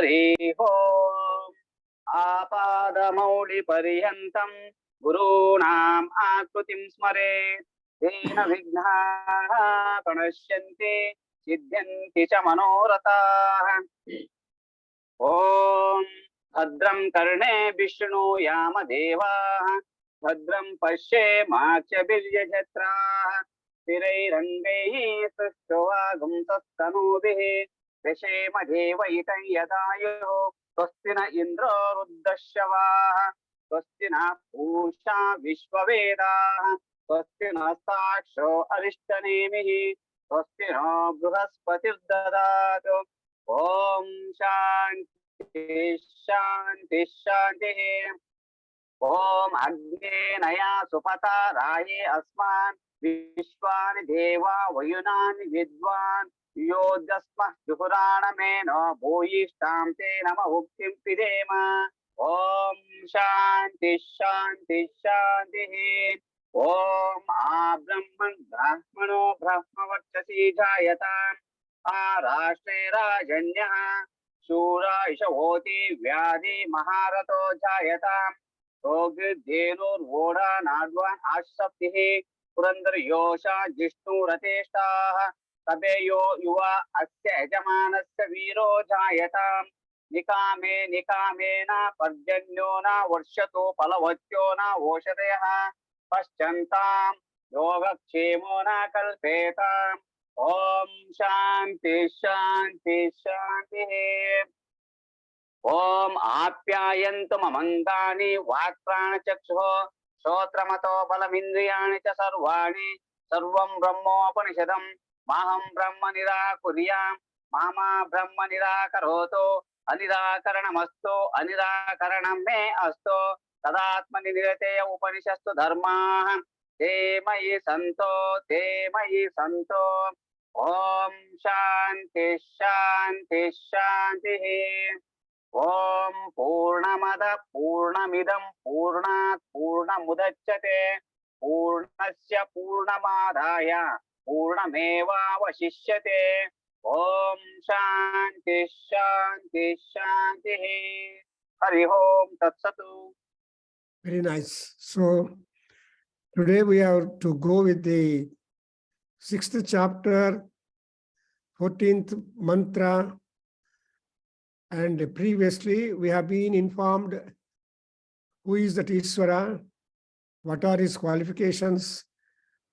Hare Om. Apadamauli Pariyantam Gurunam Akrutim Smare Tena Vignaha Pranashyanti Siddhyanti Cha Manoratah. Om Bhadram Karne Vishnu Yama Deva Bhadram Pashe Maksha Biryajatrah Tirairangai Susthavagam Tastanubihi Veshema Devaitam Yadayo Swastina Indra Ruddashava Swastina Pusha Vishwaveda Swastina Saksho Arishtanemihi Swastina Bruhaspatir Dadatu. Om Shanti Shanti Shanti. Om Agni Naya Supata Raye Asman Vishwani Deva Vayunani Vidwan Yodasma Juhurana Meno Bhoyishtam Te Nama Uktim Pidema. Om Shanti Shanti Shanti. Om Abrahman Brahmano Brahmavarchasi Jayatam Arashtre Rajanya Shura Ishavoti Vyadi Maharato Jayatam Rogidhenur Voda Nadvan Ashaptihi Purandar Yosha Jishnu Rateshtaha Tabeyo Yuva Asya Jamanasya Viro Jayatam Nikame Nikamena Parjanyona Varshato Palavatyona Voshadeha Paschantam Yogakshemona Kalpetam. Om Shanti Shanti Shanti. Om Apyayantum Amangani Vakprana Chaksho Shotramato Balamindriyani Cha Sarvani Sarvam Brahmopanishadam Maham Brahma Nirakuriyam Mama Brahma Nirakaroto Anirakaranamasto Anirakaranam Me Asto Tadatmani Nirate Upanishastu Dharma Te Mayi Santo. Om Shanti Shanti Shanti. Om Purnamada Purnamidam Purnat Purnamudachyate Purnasya Purnamadaya Purnameva Vashishyate. Om Shanti Shanti Shanti. Hari Om Tat Satu. Very nice. So today we have to go with the 6th chapter, 14th mantra, and previously we have been informed who is that Ishvara, what are his qualifications,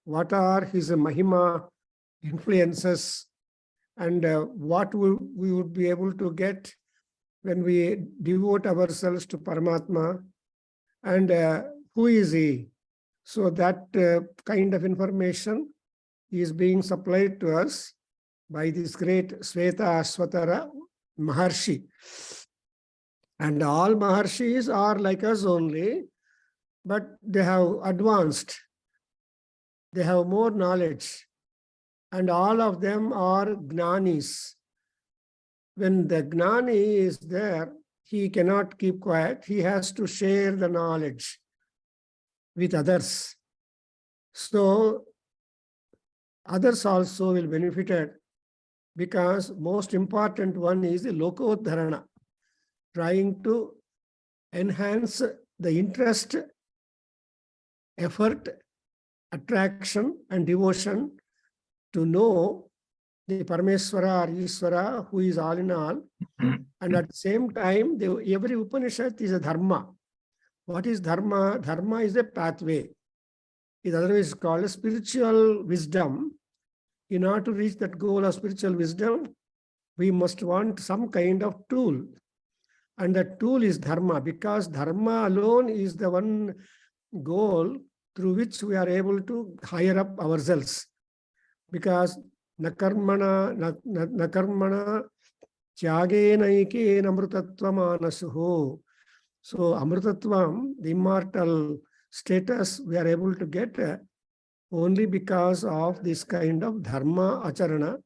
what are his Mahima influences, and what we would be able to get when we devote ourselves to Paramatma, and who is he. So that kind of information is being supplied to us by this great Svetasvatara Maharshi. And all Maharshis are like us only, but they have advanced. They have more knowledge. And all of them are Gnanis. When the Gnani is there, he cannot keep quiet. He has to share the knowledge with others. So others also will benefit, because most important one is the Lokodharana, trying to enhance the interest, effort, attraction, and devotion to know the Parameswara or Ishvara, who is all in all. And at the same time, every Upanishad is a dharma. What is dharma? Dharma is a pathway. It is otherwise called a spiritual wisdom. In order to reach that goal of spiritual wisdom, we must want some kind of tool. And that tool is dharma, because dharma alone is the one goal through which we are able to higher up ourselves. Because nakarmana tyagena amrutatvam anasuho. So amrutatvam, the immortal status, we are able to get only because of this kind of dharma acharana.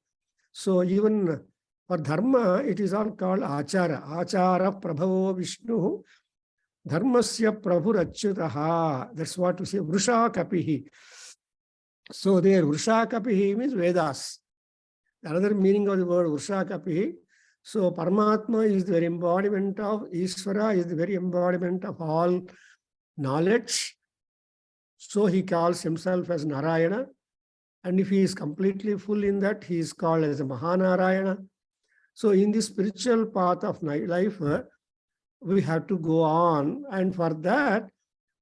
So even for dharma, it is all called achara. Achara prabhavo Vishnu dharmasya prabhurachyutaha. That's what we say, vrusha kapihi. So there, vrusha kapihi means Vedas. Another meaning of the word vrusha kapihi, So Paramatma is the very embodiment of Ishvara, is the very embodiment of all knowledge. So he calls himself as Narayana. And if he is completely full in that, he is called as a Mahanarayana. So in the spiritual path of life, we have to go on. And for that,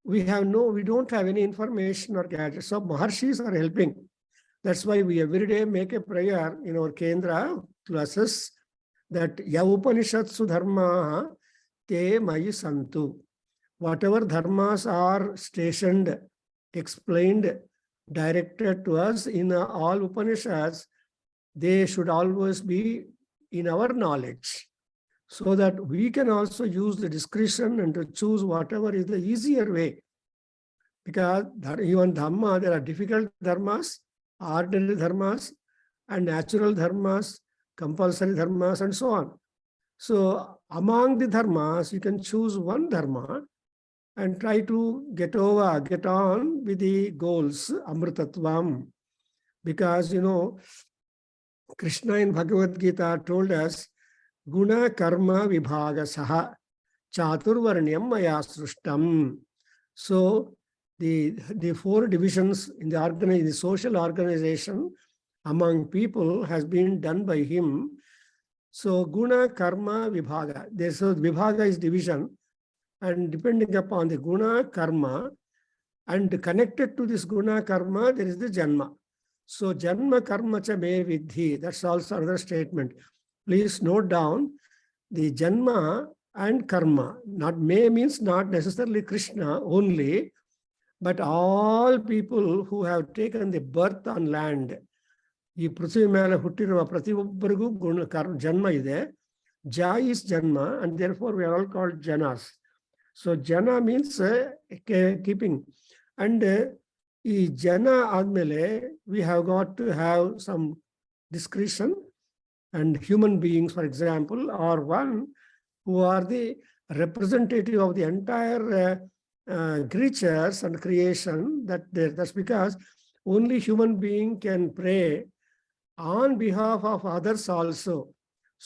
we don't have any information or gadgets. So Maharshis are helping. That's why we every day make a prayer in our Kendra classes that Ya Upanishatsu Dharma Te Mayi Santu. Whatever dharmas are stationed, explained, directed to us in all Upanishads, they should always be in our knowledge, so that we can also use the discretion and to choose whatever is the easier way. Because even Dhamma, there are difficult dharmas, ordinary dharmas, and natural dharmas, compulsory dharmas, and so on. So among the dharmas, you can choose one dharma and try to get on with the goals, Amritatvam. Because, Krishna in Bhagavad Gita told us, Guna Karma Vibhaga Saha Chaturvarnyam Maya Srushtam. So the four divisions in the social organization among people has been done by him. So Guna Karma Vibhaga. So Vibhaga is division, and depending upon the Guna Karma, and connected to this Guna Karma, there is the Janma. So Janma Karma Cha Me Vidhi. That's also another statement. Please note down the Janma and Karma. Not Me means not necessarily Krishna only, but all people who have taken the birth on land. ಈ ಪೃಥ್ವಿ ಮೇಲೆ ಹುಟ್ಟಿರುವ ಪ್ರತಿಯೊಬ್ಬರಿಗೂ ಜನ್ಮ ಇದೆ. Ja is Janma, and therefore we are all called Janas. So Jana means keeping. And ಈ Jana ಆದ್ಮೇಲೆ we have got to have some discretion, and human beings, for example, are one who are the representative of the entire creatures and creation. That's because only human being can pray on behalf of others also.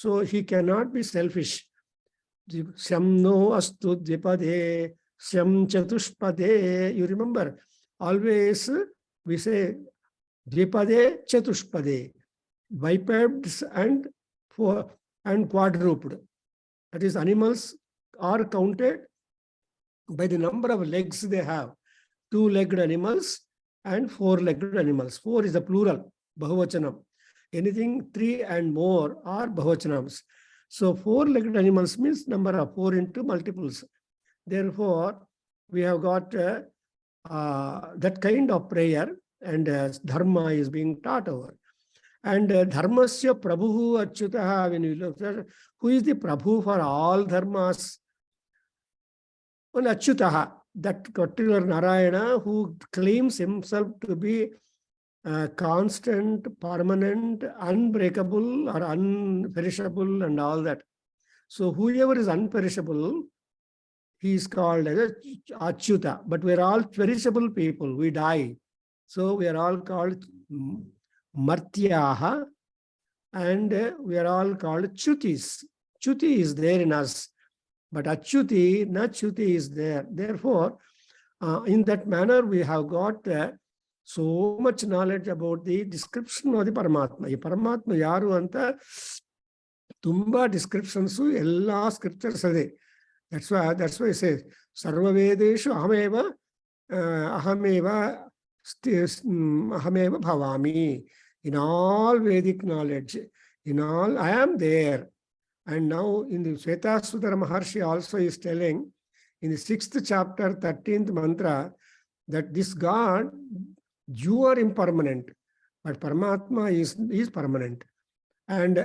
So he cannot be selfish. Syam no astu dvipade, syam chatushpade. You remember, always we say dvipade, chatushpade, bipeds and quadruped. That is, animals are counted by the number of legs they have. Two-legged animals and four-legged animals. Four is the plural, Bahuvachanam. Anything three and more are Bahuvachanams. So four-legged animals means number of four into multiples. Therefore, we have got that kind of prayer, and dharma is being taught over. And dharmasya prabhu achyutaha, when you look at who is the prabhu for all dharmas? On achyutaha, that particular Narayana who claims himself to be constant, permanent, unbreakable or unperishable and all that. So whoever is unperishable, he is called as Achyuta. But we are all perishable people. We die. So we are all called Martyaha, and we are all called Chutis. Chuti is there in us. But Achyuti, not Chuti is there. Therefore, in that manner, we have got so much knowledge about the description of the Paramatma. The Paramatma yaru anta tumba descriptions ella scriptures ade. That's why it says Sarva Vedeshu ahameva bhavami. In all Vedic knowledge, in all I am there. And now in the Svetasvataropanishad Maharshi also is telling in the 6th chapter, 13th mantra, that this God, you are impermanent, but Paramatma is permanent. And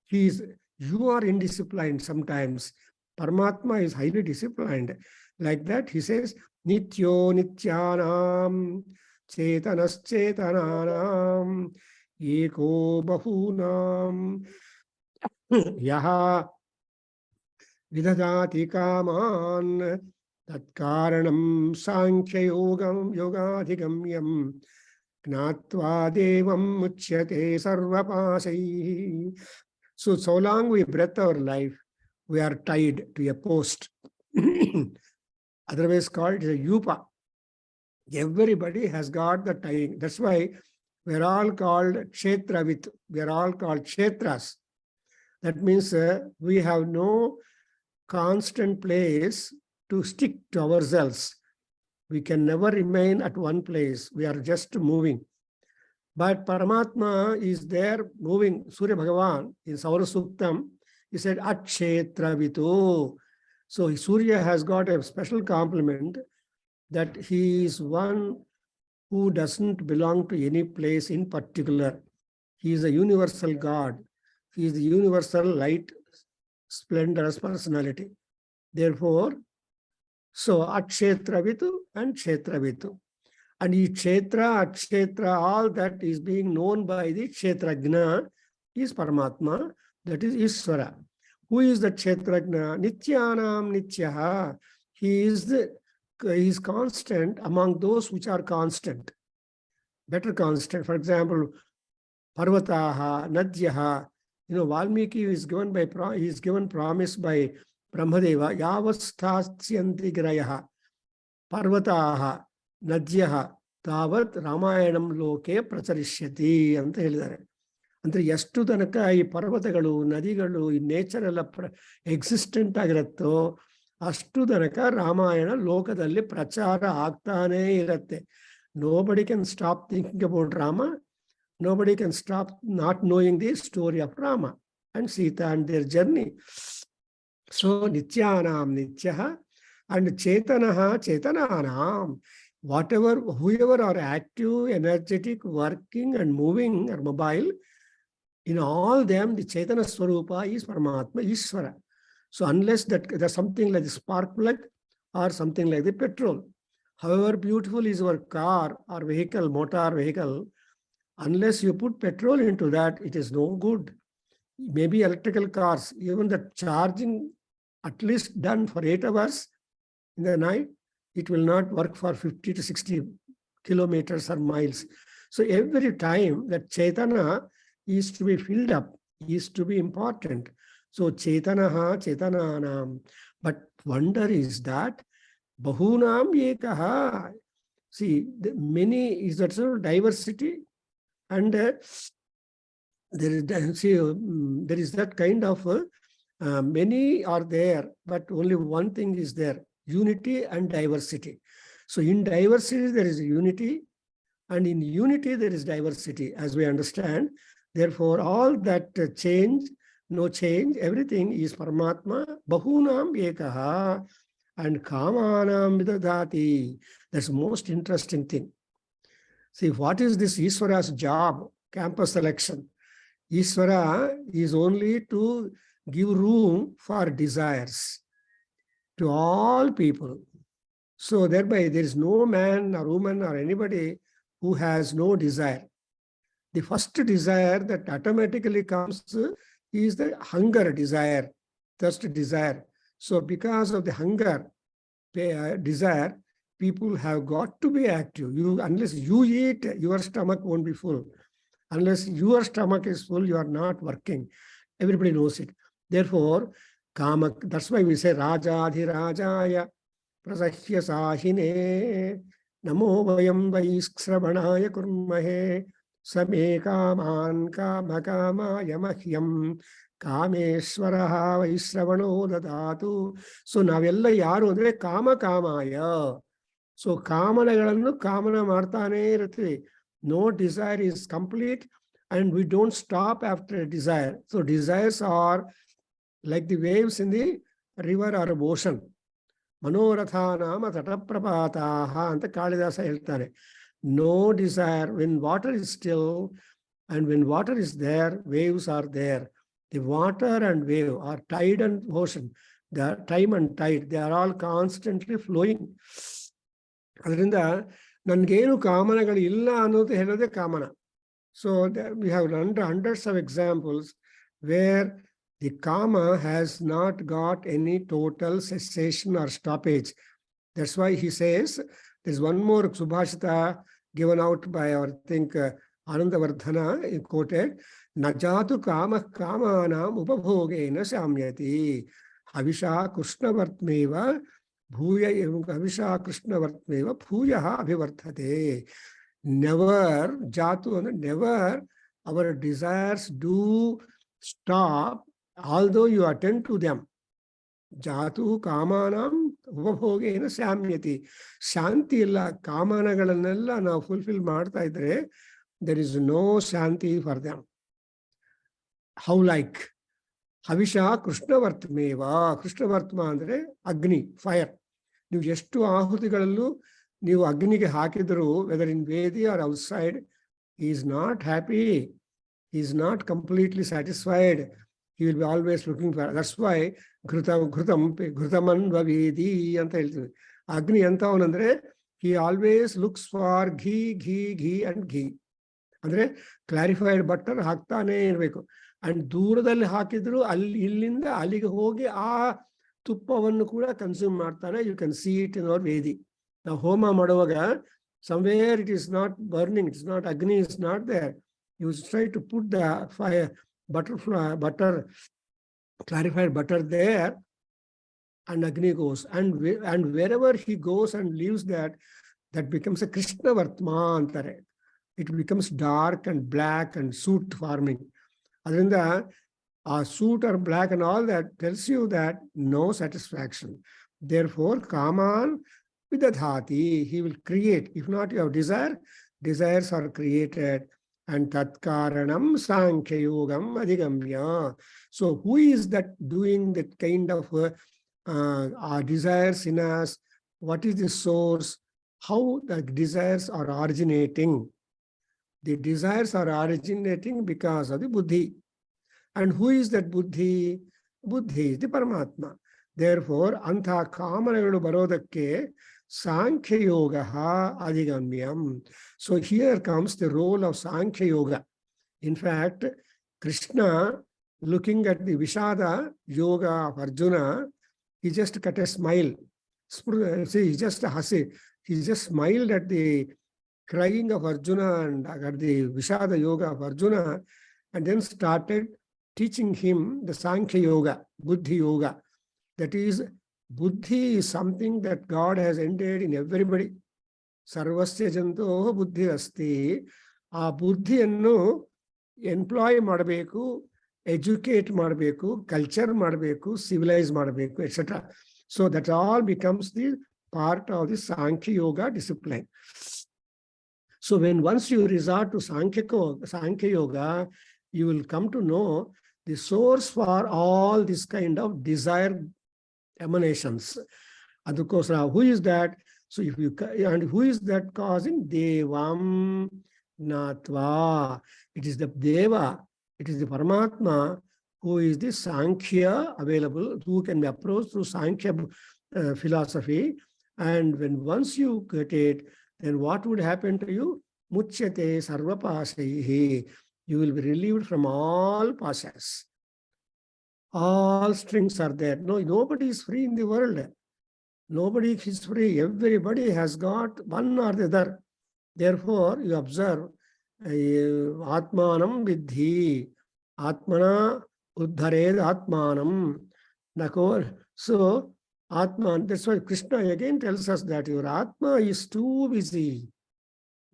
you are indisciplined sometimes. Paramatma is highly disciplined. Like that, he says, Nityo Nityanam Chetanas Chetananam Eko Bahunam Yaha Vidadati Kaman Tatkaranam Sankhya Yogadhigamyam Gnatva Devam Muchyate Sarvapasai. So long we breathe our life, we are tied to a post. Otherwise called a yupa. Everybody has got the tying. That's why we're all called kshetravit. We're all called kshetras. That means we have no constant place to stick to ourselves. We can never remain at one place. We are just moving. But Paramatma is there moving. Surya Bhagavan in Saura Suktam, he said, Akshetravitu. So Surya has got a special compliment that he is one who doesn't belong to any place in particular. He is a universal God. He is the universal light, splendorous personality. Therefore, so Akshetravitu and Kshetravitu. And each Kshetra, Akshetra, all that is being known by the Kshetrajna is Paramatma, that is Ishvara. Who is the Kshetrajna? Nityanam Nityaha. He is constant among those which are constant. Better constant. For example, Parvataha, Nadyaha. Valmiki is given promise by Brahmadeva. Yavasthatsyanti Grayaha. Parvataha. Nadyaha tavat Ramayanam loke pracharishyati ಅಂತ ಹೇಳಿದ್ದಾರೆ. ಅಂದ್ರೆ ಎಷ್ಟು ತನಕ ಈ ಪರ್ವತಗಳು, ನದಿಗಳು, ಈ nature ಎಲ್ಲ ಎಕ್ಸಿಸ್ಟೆಂಟ್ ಆಗಿರುತ್ತೋ ಅಷ್ಟು ತನಕ ರಾಮಾಯಣ ಲೋಕದಲ್ಲಿ ಪ್ರಚಾರ ಆಗ್ತಾನೇ ಇರುತ್ತೆ. Nobody can stop thinking about Rama. Nobody can stop not knowing the story of Rama and Sita and their journey. So Nityanam Nityaha and Chetanaha Chetananam. Whoever are active, energetic, working and moving or mobile, in all them, the Chaitanya Swarupa is Paramatma, Ishvara. So unless there's something like the spark plug or something like the petrol, however beautiful is your car or vehicle, motor vehicle, unless you put petrol into that, it is no good. Maybe electrical cars, even the charging at least done for 8 hours in the night, it will not work for 50 to 60 kilometers or miles. So every time that Chaitanya is to be filled up, is to be important. So Chaitanaha, Chetananam. But wonder is that Bahunam Ekaha. See, many is that sort of diversity, and there is that kind of many are there, but only one thing is there. Unity and diversity. So in diversity, there is unity, and in unity, there is diversity, as we understand. Therefore, all that change, no change, everything is Paramatma, Bahunam Ekaha, and Kamanam Vidadati. That's the most interesting thing. See, what is this Ishvara's job? Campus selection. Ishvara is only to give room for desires to all people. So thereby there is no man or woman or anybody who has no desire. The first desire that automatically comes is the hunger desire, thirst desire. So because of the hunger desire, people have got to be active. Unless you eat, your stomach won't be full. Unless your stomach is full, you are not working. Everybody knows it. Therefore, Kama, that's why we say Rajadhirajaya Prasahya Sahine Namo Vayam Vaiskravanaya Kurmahe Same Kaman Kama Kama Yamahyam Kameshwaraha Vaisravano Dadatu. So navella yaru andre Kama Kamaya. So Kamanagalannu Kamana Martane Irutte. No desire is complete, and we don't stop after a desire. So desires are like the waves in the river or ocean. Manoratha nama tataprapataha anta Kalidasa heltane. No desire. When water is still and when water is there, waves are there. The water and wave are tide and ocean. They are time and tide. They are all constantly flowing. Adrinda Nangenu Kamanagal illa anothe helade Kamana. So we have hundreds of examples where the Kama has not got any total cessation or stoppage. That's why he says, there's one more Subhashita given out by our, I think, Anandavardhana quoted, Najatu kama kamanam upabhogena samyati. Havisha Krishnavartmeva bhuya Havisha Krishnavartmeva bhuyaha abhivarthate. Never, Jatu, never our desires do stop, although you attend to them. Jatu kamanam upabhogena samyati. Shanti illa kamanagalanella now fulfill marta idre, there is no shanti for them. How like? Havisha Krishnavartmeva. Krishnavartma andre Agni, fire. ನೀವು ಎಷ್ಟು ಆಹುತಿಗಳಲ್ಲೂ ನೀವು ಅಗ್ನಿಗೆ ಹಾಕಿದ್ರು, whether in vedi or outside, he is not happy. He is not completely satisfied. He will be always looking for. That's why ಘೃತಮನ್ವ ವೇದಿ ಅಂತ ಹೇಳ್ತೀವಿ. ಅಗ್ನಿ ಎಂತವನಂದ್ರೆ he always looks for ghee and ಘೀ. ಅಂದ್ರೆ clarified butter ಹಾಕ್ತಾನೆ ಇರಬೇಕು. ಅಂಡ್ ದೂರದಲ್ಲಿ ಹಾಕಿದ್ರು ಇಲ್ಲಿಂದ ಅಲ್ಲಿಗೆ ಹೋಗಿ ಆ ತುಪ್ಪವನ್ನು ಕೂಡ ಕನ್ಸ್ಯೂಮ್ ಮಾಡ್ತಾನೆ. You can see it in our vedi. ನಾವು ಹೋಮ ಮಾಡುವಾಗ somewhere it is not burning, it is not agni, is not there. You try to put the fire, butter, clarified butter there, and agni goes. And wherever he goes and leaves that becomes a Krishna Vartma antare. It becomes dark and black and soot forming. Adrinda soot or black and all that tells you that no satisfaction. Therefore, kaman vidadhati, he will create. If not, you have desires are created. And tatkaranam sankhya yogam adhigamya. So who is that doing that kind of our desires in us? What is the source? How the desires are originating? The desires are originating because of the buddhi. And who is that buddhi? Buddhi is the Paramatma. Therefore, anta kamanagalu barodakke Sankhya Yoga Adhigamyam. So here comes the role of Sankhya Yoga. In fact, Krishna, looking at the Vishada Yoga of Arjuna, he just cut a smile. See, he just smiled at the crying of Arjuna and at the Vishada Yoga of Arjuna, and then started teaching him the Sankhya Yoga, Buddhi Yoga. That is, Buddhi is something that God has ended in everybody. Sarvasya jantoh buddhi asti. A buddhiyannu employ ಮಾಡಬೇಕು, educate ಮಾಡಬೇಕು, culture ಮಾಡಬೇಕು, civilize ಮಾಡಬೇಕು, etc. So that all becomes the part of the Sankhya Yoga discipline. So when once you resort to Sankhya Yoga, you will come to know the source for all this kind of desire emanations. Adukosra, who is that? So if you, and who is that causing? Devam Natva. It is the Deva, it is the Paramatma who is the Sankhya available, who can be approached through Sankhya philosophy. And when once you get it, then what would happen to you? Muchyate sarvapasaihi. You will be relieved from all pasas. All strings are there. No, nobody is free in the world. Nobody is free. Everybody has got one or the other. Therefore, you observe Atmanam Vidhi. Atmana Uddhared Atmanam. So, Atman, that's why Krishna again tells us that your Atma is too busy.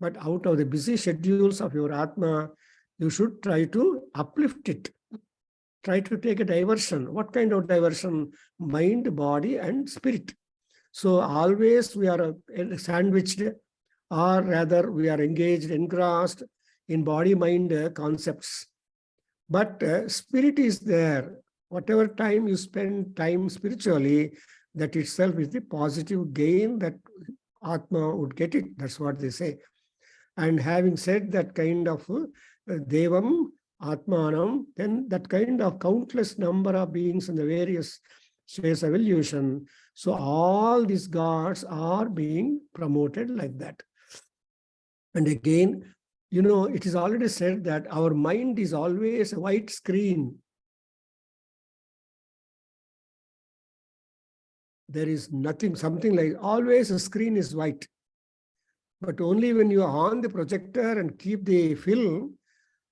But out of the busy schedules of your Atma, you should try to uplift it. Try to take a diversion. What kind of diversion? Mind, body, and spirit. So always we are sandwiched, or rather we are engaged, engrossed in body-mind concepts. But spirit is there. Whatever time you spend time spiritually, that itself is the positive gain that Atma would get it. That's what they say. And having said that kind of Devam, Atmanam, then that kind of countless number of beings in the various states of evolution. So all these gods are being promoted like that. And again, you know, it is already said that our mind is always a white screen. There is nothing, something like always a screen is white. But only when you are on the projector and keep the film,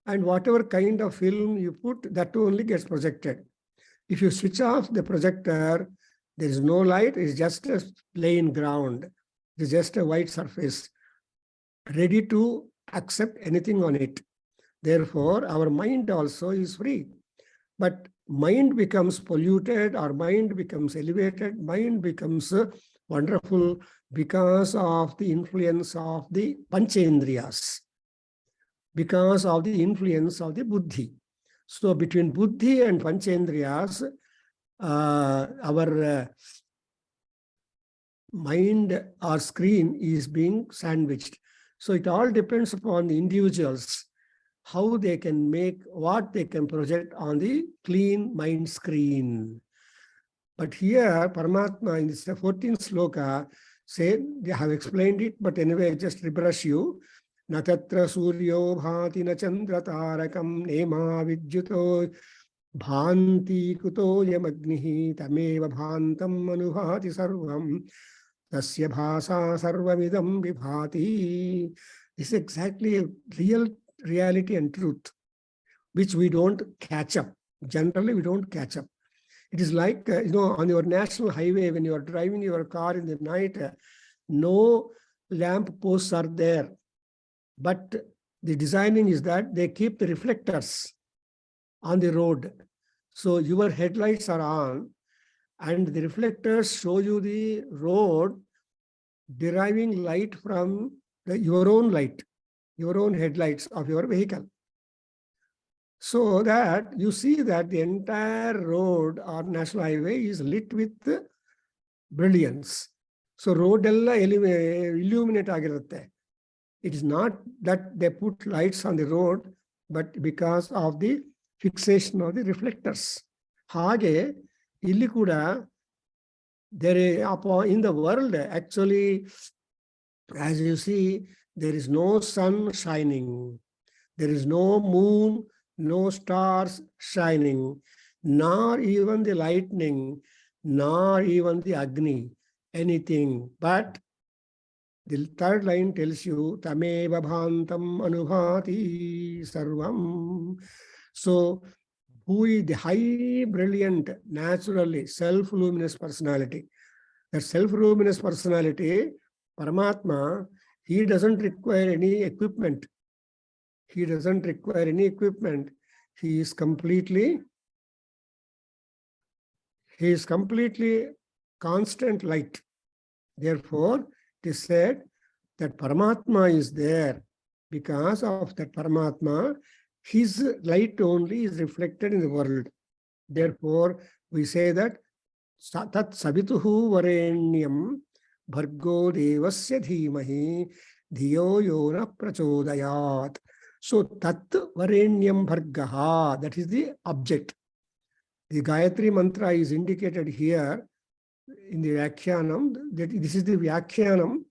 and whatever kind of film you put, that only gets projected. If you switch off the projector, there is no light, it's just a plain ground. It's just a white surface, ready to accept anything on it. Therefore, our mind also is free. But mind becomes polluted, or mind becomes elevated, mind becomes wonderful because of the influence of the Panchendriyas, because of the influence of the Buddhi. So between Buddhi and Panchendriyas, our mind or screen is being sandwiched. So it all depends upon the individuals, how they can make, what they can project on the clean mind screen. But here, Paramatma in this 14th sloka, say, they have explained it, but anyway, just rebrush you. Na tatra suryo bhati na chandra tarakam nema vidyuto bhanti kuto yamagnihi tameva bhantam anubhati sarvam tasya bhasa sarvamidam vibhati. This is exactly a real reality and truth, which we don't catch up. Generally, we don't catch up. It is like, on your national highway, when you are driving your car in the night, no lamp posts are there. But the designing is that they keep the reflectors on the road. So your headlights are on, and the reflectors show you the road deriving light from your own light, your own headlights of your vehicle. So that you see that the entire road or national highway is lit with brilliance. So road ella illuminate agirutte. It is not that they put lights on the road, but because of the fixation of the reflectors. Hage illi kuda in the world, actually, as you see, there is no sun shining. There is no moon, no stars shining, nor even the lightning, nor even the Agni, anything. But the third line tells you, Tameva bhantam anubhati sarvam. So, who is the high, brilliant, naturally self-luminous personality? That self-luminous personality, Paramatma, he doesn't require any equipment. He doesn't require any equipment. He is completely constant light. Therefore, it is said that Paramatma is there. Because of that Paramatma, his light only is reflected in the world. Therefore, we say that Tat Savituhu Varenyam Bhargo Devasya Dhimahi Dhiyo Yona Prachodayat. So Tat Varenyam Bhargaha, that is the object. The Gayatri mantra is indicated here in the Vyakhyanam. That this is the Vyakhyanam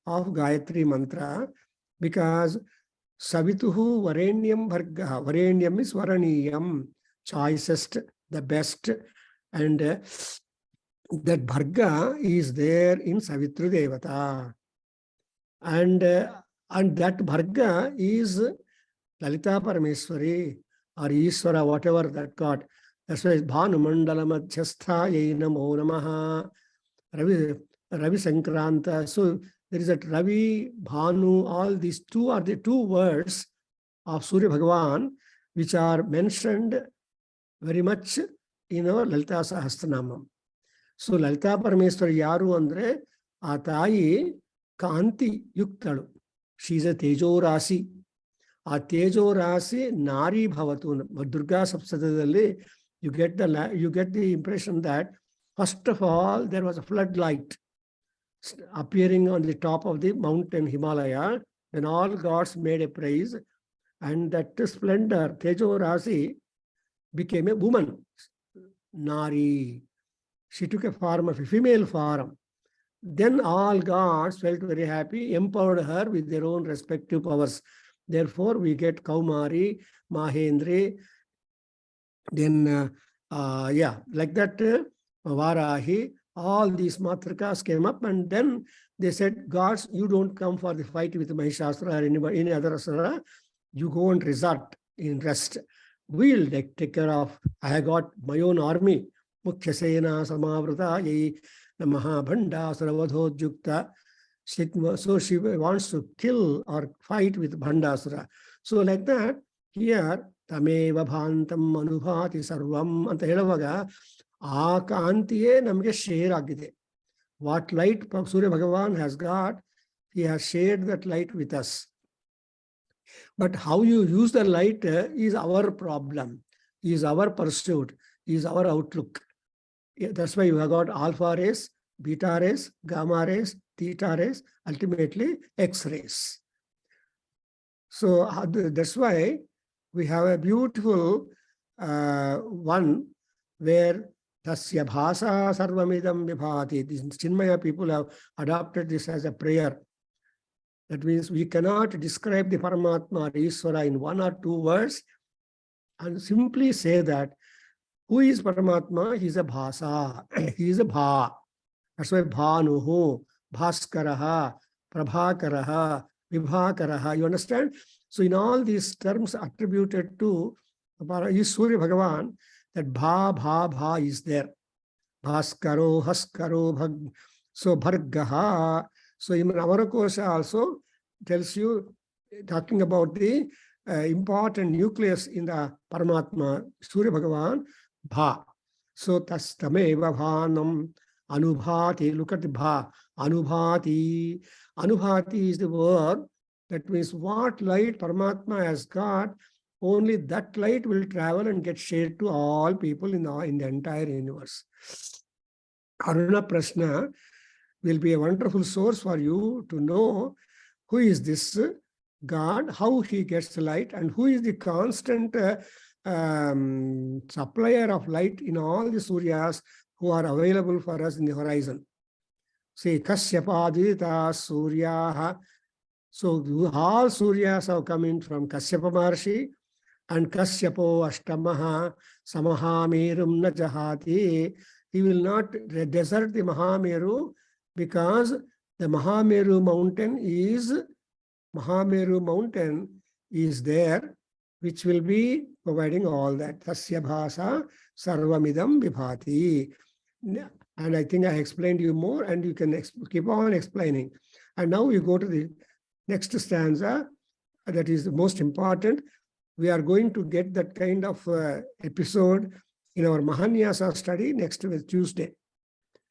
of Gayatri mantra, because Savituhu Varenyam Bhargaha. Varenyam is Varaniyam, choicest, the best, and that Bharga is there in Savitru Devata. And that Bharga is Lalita Parameswari or Ishvara, whatever that God. That's why Bhanu Mandala Madhyastha Yai Namo Namaha, Ravi Sankranta. So there is that Ravi, Bhanu, all these two are the two words of Surya Bhagavan, which are mentioned very much in our Lalita Sahasranamam. So Lalita Parameswari Yaru Andre, Atayi Kanti Yuktalu. She is a Tejo Rasi. A Tejo Rasi Nari Bhavatu. Durga Sapsadadalli, you get the impression that first of all there was a floodlight appearing on the top of the mountain Himalaya, when all gods made a praise, and that splendor, Tejo Rasi, became a woman, Nari. She took a form of a female form. Then all gods felt very happy, empowered her with their own respective powers. Therefore, we get Kaumari, Mahendri, then, like that, Varahi, all these Matrikas came up, and then they said, gods, you don't come for the fight with Mahishasura or any other Asura, you go and resort in rest. We'll take care of. I have got my own army. Mukhya Sena Samavrata Yai Namaha Bhanda Saravadhojukta. So she wants to kill or fight with Bhandasura. So like that, here, Tameva Bhantam Manubhati Sarvam anta ಹೇಳುವಾಗ ಆ ಕಾಂತಿಯೇ ನಮಗೆ share ಆಗಿದೆ. What light Surya Bhagavan has got, he has shared that light with us. But how you use the light is our problem, is our pursuit, is our outlook. That's why you have got alpha rays, beta rays, gamma rays, theta rays, ultimately X-rays. So that's why we have a beautiful one where Tasya Bhasa Sarvamidam Vibhati. These Chinmaya people have adopted this as a prayer. That means we cannot describe the Paramatma or Ishvara in one or two words and simply say that who is Paramatma? He is a Bhasa. He is a Bha. That's why Bhanuhu, Bhaskaraha, Prabhakaraha, Vibhakaraha. You understand? So in all these terms attributed to Surya Bhagavan, that Bha is there. Bhaskaro, Haskaro, Bhag. So Bhargaha. So in Amarakosha also tells you, talking about the important nucleus in the Paramatma, Surya Bhagavan, Bha. So Tastameva Bhanam Anubhati. Look at the Bha. Anubhati. Anubhati is the word. That means what light Paramatma has got, only that light will travel and get shared to all people in the entire universe. Aruna Prashna will be a wonderful source for you to know who is this God, how he gets the light, and who is the constant supplier of light in all the Suryas who are available for us in the horizon. See, Kasyapadita Suryaha. So all Suryas have come in from Kasyapa Maharshi, and Kasyapo Ashtamaha Samahamerum Najahati. He will not desert the Mahameru because the Mahameru mountain is there, which will be providing all that. Tasya Bhasa Sarvamidam Vibhati. And I think I explained you more, and you can keep on explaining. And now we go to the next stanza, that is the most important. We are going to get that kind of episode in our Mahanyasa study next Tuesday.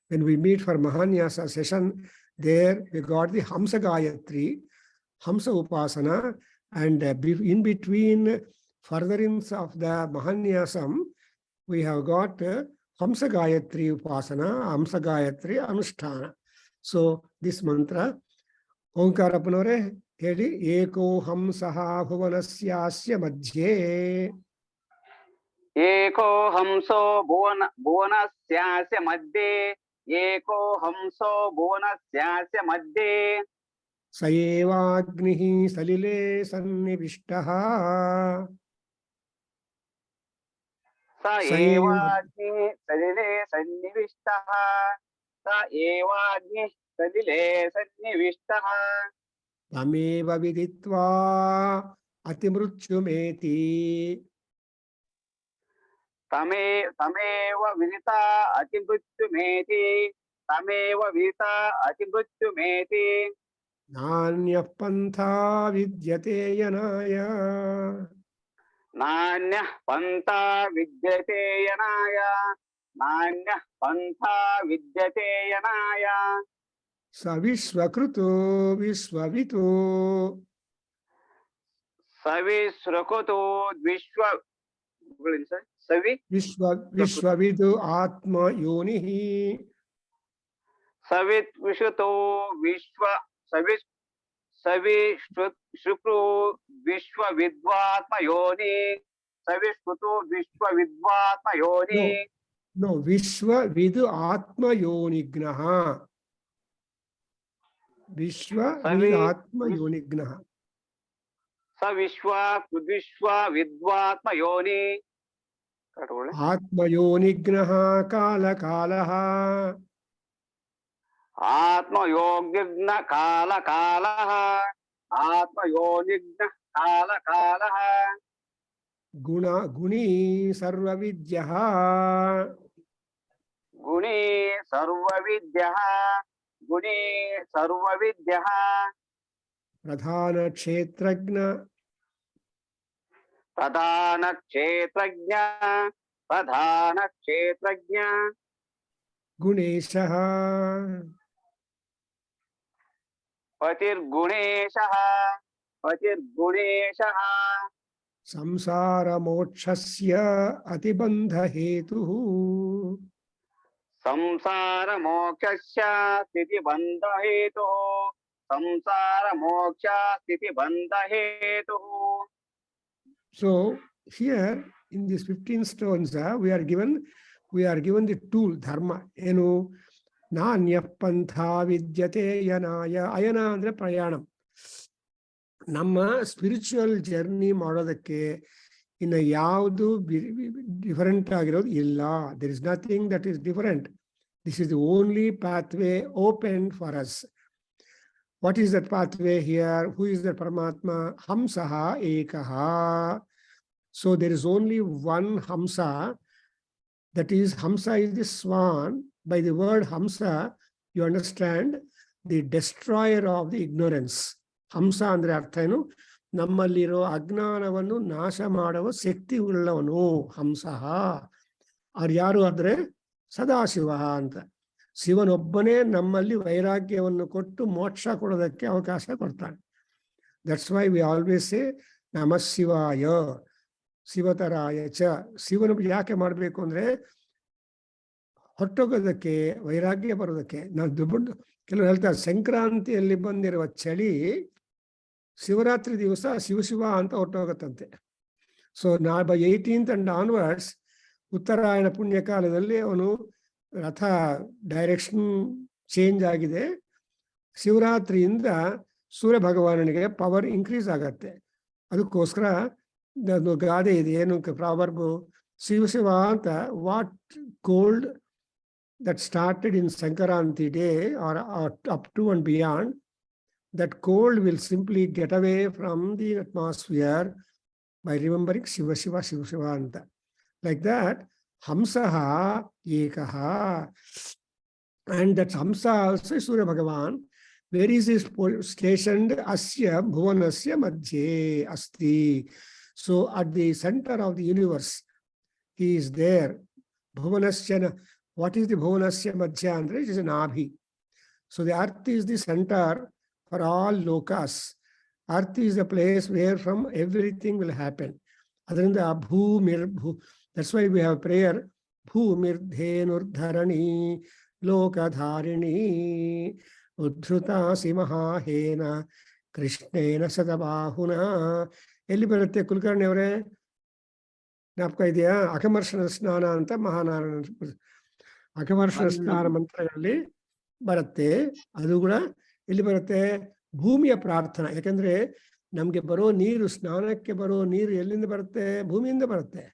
When we meet for Mahanyasa session, there we got the Hamsa Gayatri, Hamsa Upasana, and in between furtherance of the Mahanyasam, we have got Hamsa Gayatri Upasana, Hamsa Gayatri Anusthana. So this mantra, Onkarapanore, Hedi, Eko Hamsaha Bhuvanasya Madhye. Eko Hamso Bhuvanasya Madhye. Eko Hamso Bhuvanasya Madhye. Sayevagnihi Salile Sannivishtaha. Sa evagni salile sannivishtaha. Sa evagni salile sannivishtaha. Tameva viditva atimrutyumeti. Tameva vidita atimrutyumeti. Tameva vidita atimrutyumeti. Nanya pantha vidyate yanaya. Nanya pantha vidyate yanaya. Nanya pantha vidyate yanaya. Savishvakruto Vishvavito. Savisrakuto Vishwa. Vishvavidu Atma Yonihi. Savit Vishuto Vishwa Savishukru Vishwa Vidvatma Yoni. Savishkutu Vishwa Vidvatma Yoni. No, Vishvavidu Atma Yonignaha. Vishvavidu Atma Yonignaha. Savishwa Kudvishwa Vidvatma Yoni. Atma Yonignaha Kala Kalaha. Atma Yogigna Kala Kalaha. Atma Yonigna Kala Kalaha. ಗುಣಿ ಸರ್ವವಿದ್ಯಃ ಗುಣಿ ಸರ್ವವಿದ್ಯಃ ಗುಣಿ ಸರ್ವವಿದ್ಯಃ ಪ್ರಧಾನ ಕ್ಷೇತ್ರಜ್ಞ ಪ್ರಧಾನ ಕ್ಷೇತ್ರಜ್ಞ ಪ್ರಧಾನ ಕ್ಷೇತ್ರಜ್ಞ ಗುಣೇಶಃ ಪತಿರ್ಗುಣೇಶಃ ಪತಿರ್ಗುಣೇಶಃ ಸಂಸಾರ ಮೋಕ್ಷಸ್ಯ ಅತಿಬಂಧ ಹೇತುಃ ಸಂಸಾರ ಮೋಕ್ಷಸ್ಯ ಸ್ಥಿತಿ ಬಂಧ ಹೇತು ಸಂಸಾರ ಮೋಕ್ಷ ಸ್ಥಿತಿ ಬಂಧ ಹೇತು. So here in these 15 stones, we are given the tool dharma. ಏನು ನಾನ್ಯ ಪಂಥ ವಿದ್ಯತೆ ಯನಾಯ. ಅಯನ ಅಂದ್ರೆ ಪ್ರಯಾಣ. ನಮ್ಮ ಸ್ಪಿರಿಚುವಲ್ ಜರ್ನಿ ಮಾಡೋದಕ್ಕೆ ಇನ್ನು ಯಾವುದು ಡಿಫರೆಂಟ್ ಆಗಿರೋದು ಇಲ್ಲ. There is nothing that is different. This is the only pathway open for us. What is that pathway here? Who is that Paramatma? Hamsaha ekaha. So there is only one Hamsa. That is, Hamsa is the swan. By the word Hamsa, you understand the destroyer of the ignorance. Hamsa andre artha enu? Nammalliro ಅಜ್ಞಾನವನ್ನು ನಾಶ ಮಾಡುವ ಶಕ್ತಿ ಉಳ್ಳವನು ಹಂಸಃ. ಅವ್ರು ಯಾರು ಅಂದ್ರೆ ಸದಾಶಿವ ಅಂತ. ಶಿವನೊಬ್ಬನೇ ನಮ್ಮಲ್ಲಿ ವೈರಾಗ್ಯವನ್ನು ಕೊಟ್ಟು ಮೋಕ್ಷ ಕೊಡೋದಕ್ಕೆ ಅವಕಾಶ ಕೊಡ್ತಾನೆ. That's why we always say ನಮಃ ಶಿವಾಯ ಶಿವತರಾಯ ಚ. ಶಿವನ ಯಾಕೆ ಮಾಡಬೇಕು ಅಂದ್ರೆ ಹೊರಟೋಗೋದಕ್ಕೆ, ವೈರಾಗ್ಯ ಬರೋದಕ್ಕೆ. ನಾವು ಕೆಲವರು ಹೇಳ್ತಾರೆ ಸಂಕ್ರಾಂತಿಯಲ್ಲಿ ಬಂದಿರುವ ಚಳಿ ಶಿವರಾತ್ರಿ ದಿವಸ ಶಿವ ಅಂತ ಹೊರಟೋಗತ್ತಂತೆ. So by 18th and onwards Uttarayana ಪುಣ್ಯಕಾಲದಲ್ಲಿ ಅವನು ರಥ ಡೈರೆಕ್ಷನ್ ಚೇಂಜ್ ಆಗಿದೆ. ಶಿವರಾತ್ರಿಯಿಂದ ಸೂರ್ಯ ಭಗವಾನನಿಗೆ ಪವರ್ ಇನ್ಕ್ರೀಸ್ ಆಗತ್ತೆ. ಅದಕ್ಕೋಸ್ಕರ ಒಂದು ಗಾದೆ ಇದೆ, ಏನು ಪ್ರಾವರ್ಬ್, ಶಿವ ಅಂತ. What cold that started in Sankaranti day or up to and beyond, that cold will simply get away from the atmosphere by remembering Shiva Shiva Shiva Shiva anta. Like that, Hamsaha ekaha. And that Hamsa also is Surya Bhagavan. Where is he stationed? Asya bhuvanasya madhye asti. So at the center of the universe, he is there. Bhuvanasya. What is the Bhuvanasya Madhya Andre? It is an Abhi. So the earth is the center for all lokas. Earth is the place where from everything will happen. Adrinda Bhumir. That's why we have prayer. Bhumir dhenur dharani lokadharini udhruta simaha hena krishnena sadabahuna. ಎಲ್ಲಿ ಬರುತ್ತೆ ಕುಲಕರ್ಣಿ ಅವರೇ? ಜ್ಞಾಪಕ ಇದೆಯಾ? ಅಕಮರ್ಷಣ ಸ್ನಾನ ಅಂತ ಮಹಾನಾರಾಯಣ ಅಕಮರ್ಷಣ ಸ್ನಾನ ಮಂತ್ರಗಳಲ್ಲಿ ಬರುತ್ತೆ. ಅದು ಕೂಡ ಎಲ್ಲಿ ಬರುತ್ತೆ? ಭೂಮಿಯ ಪ್ರಾರ್ಥನಾ. ಯಾಕಂದ್ರೆ ನಮ್ಗೆ ಬರೋ ನೀರು, ಸ್ನಾನಕ್ಕೆ ಬರೋ ನೀರು ಎಲ್ಲಿಂದ ಬರುತ್ತೆ? ಭೂಮಿಯಿಂದ ಬರುತ್ತೆ.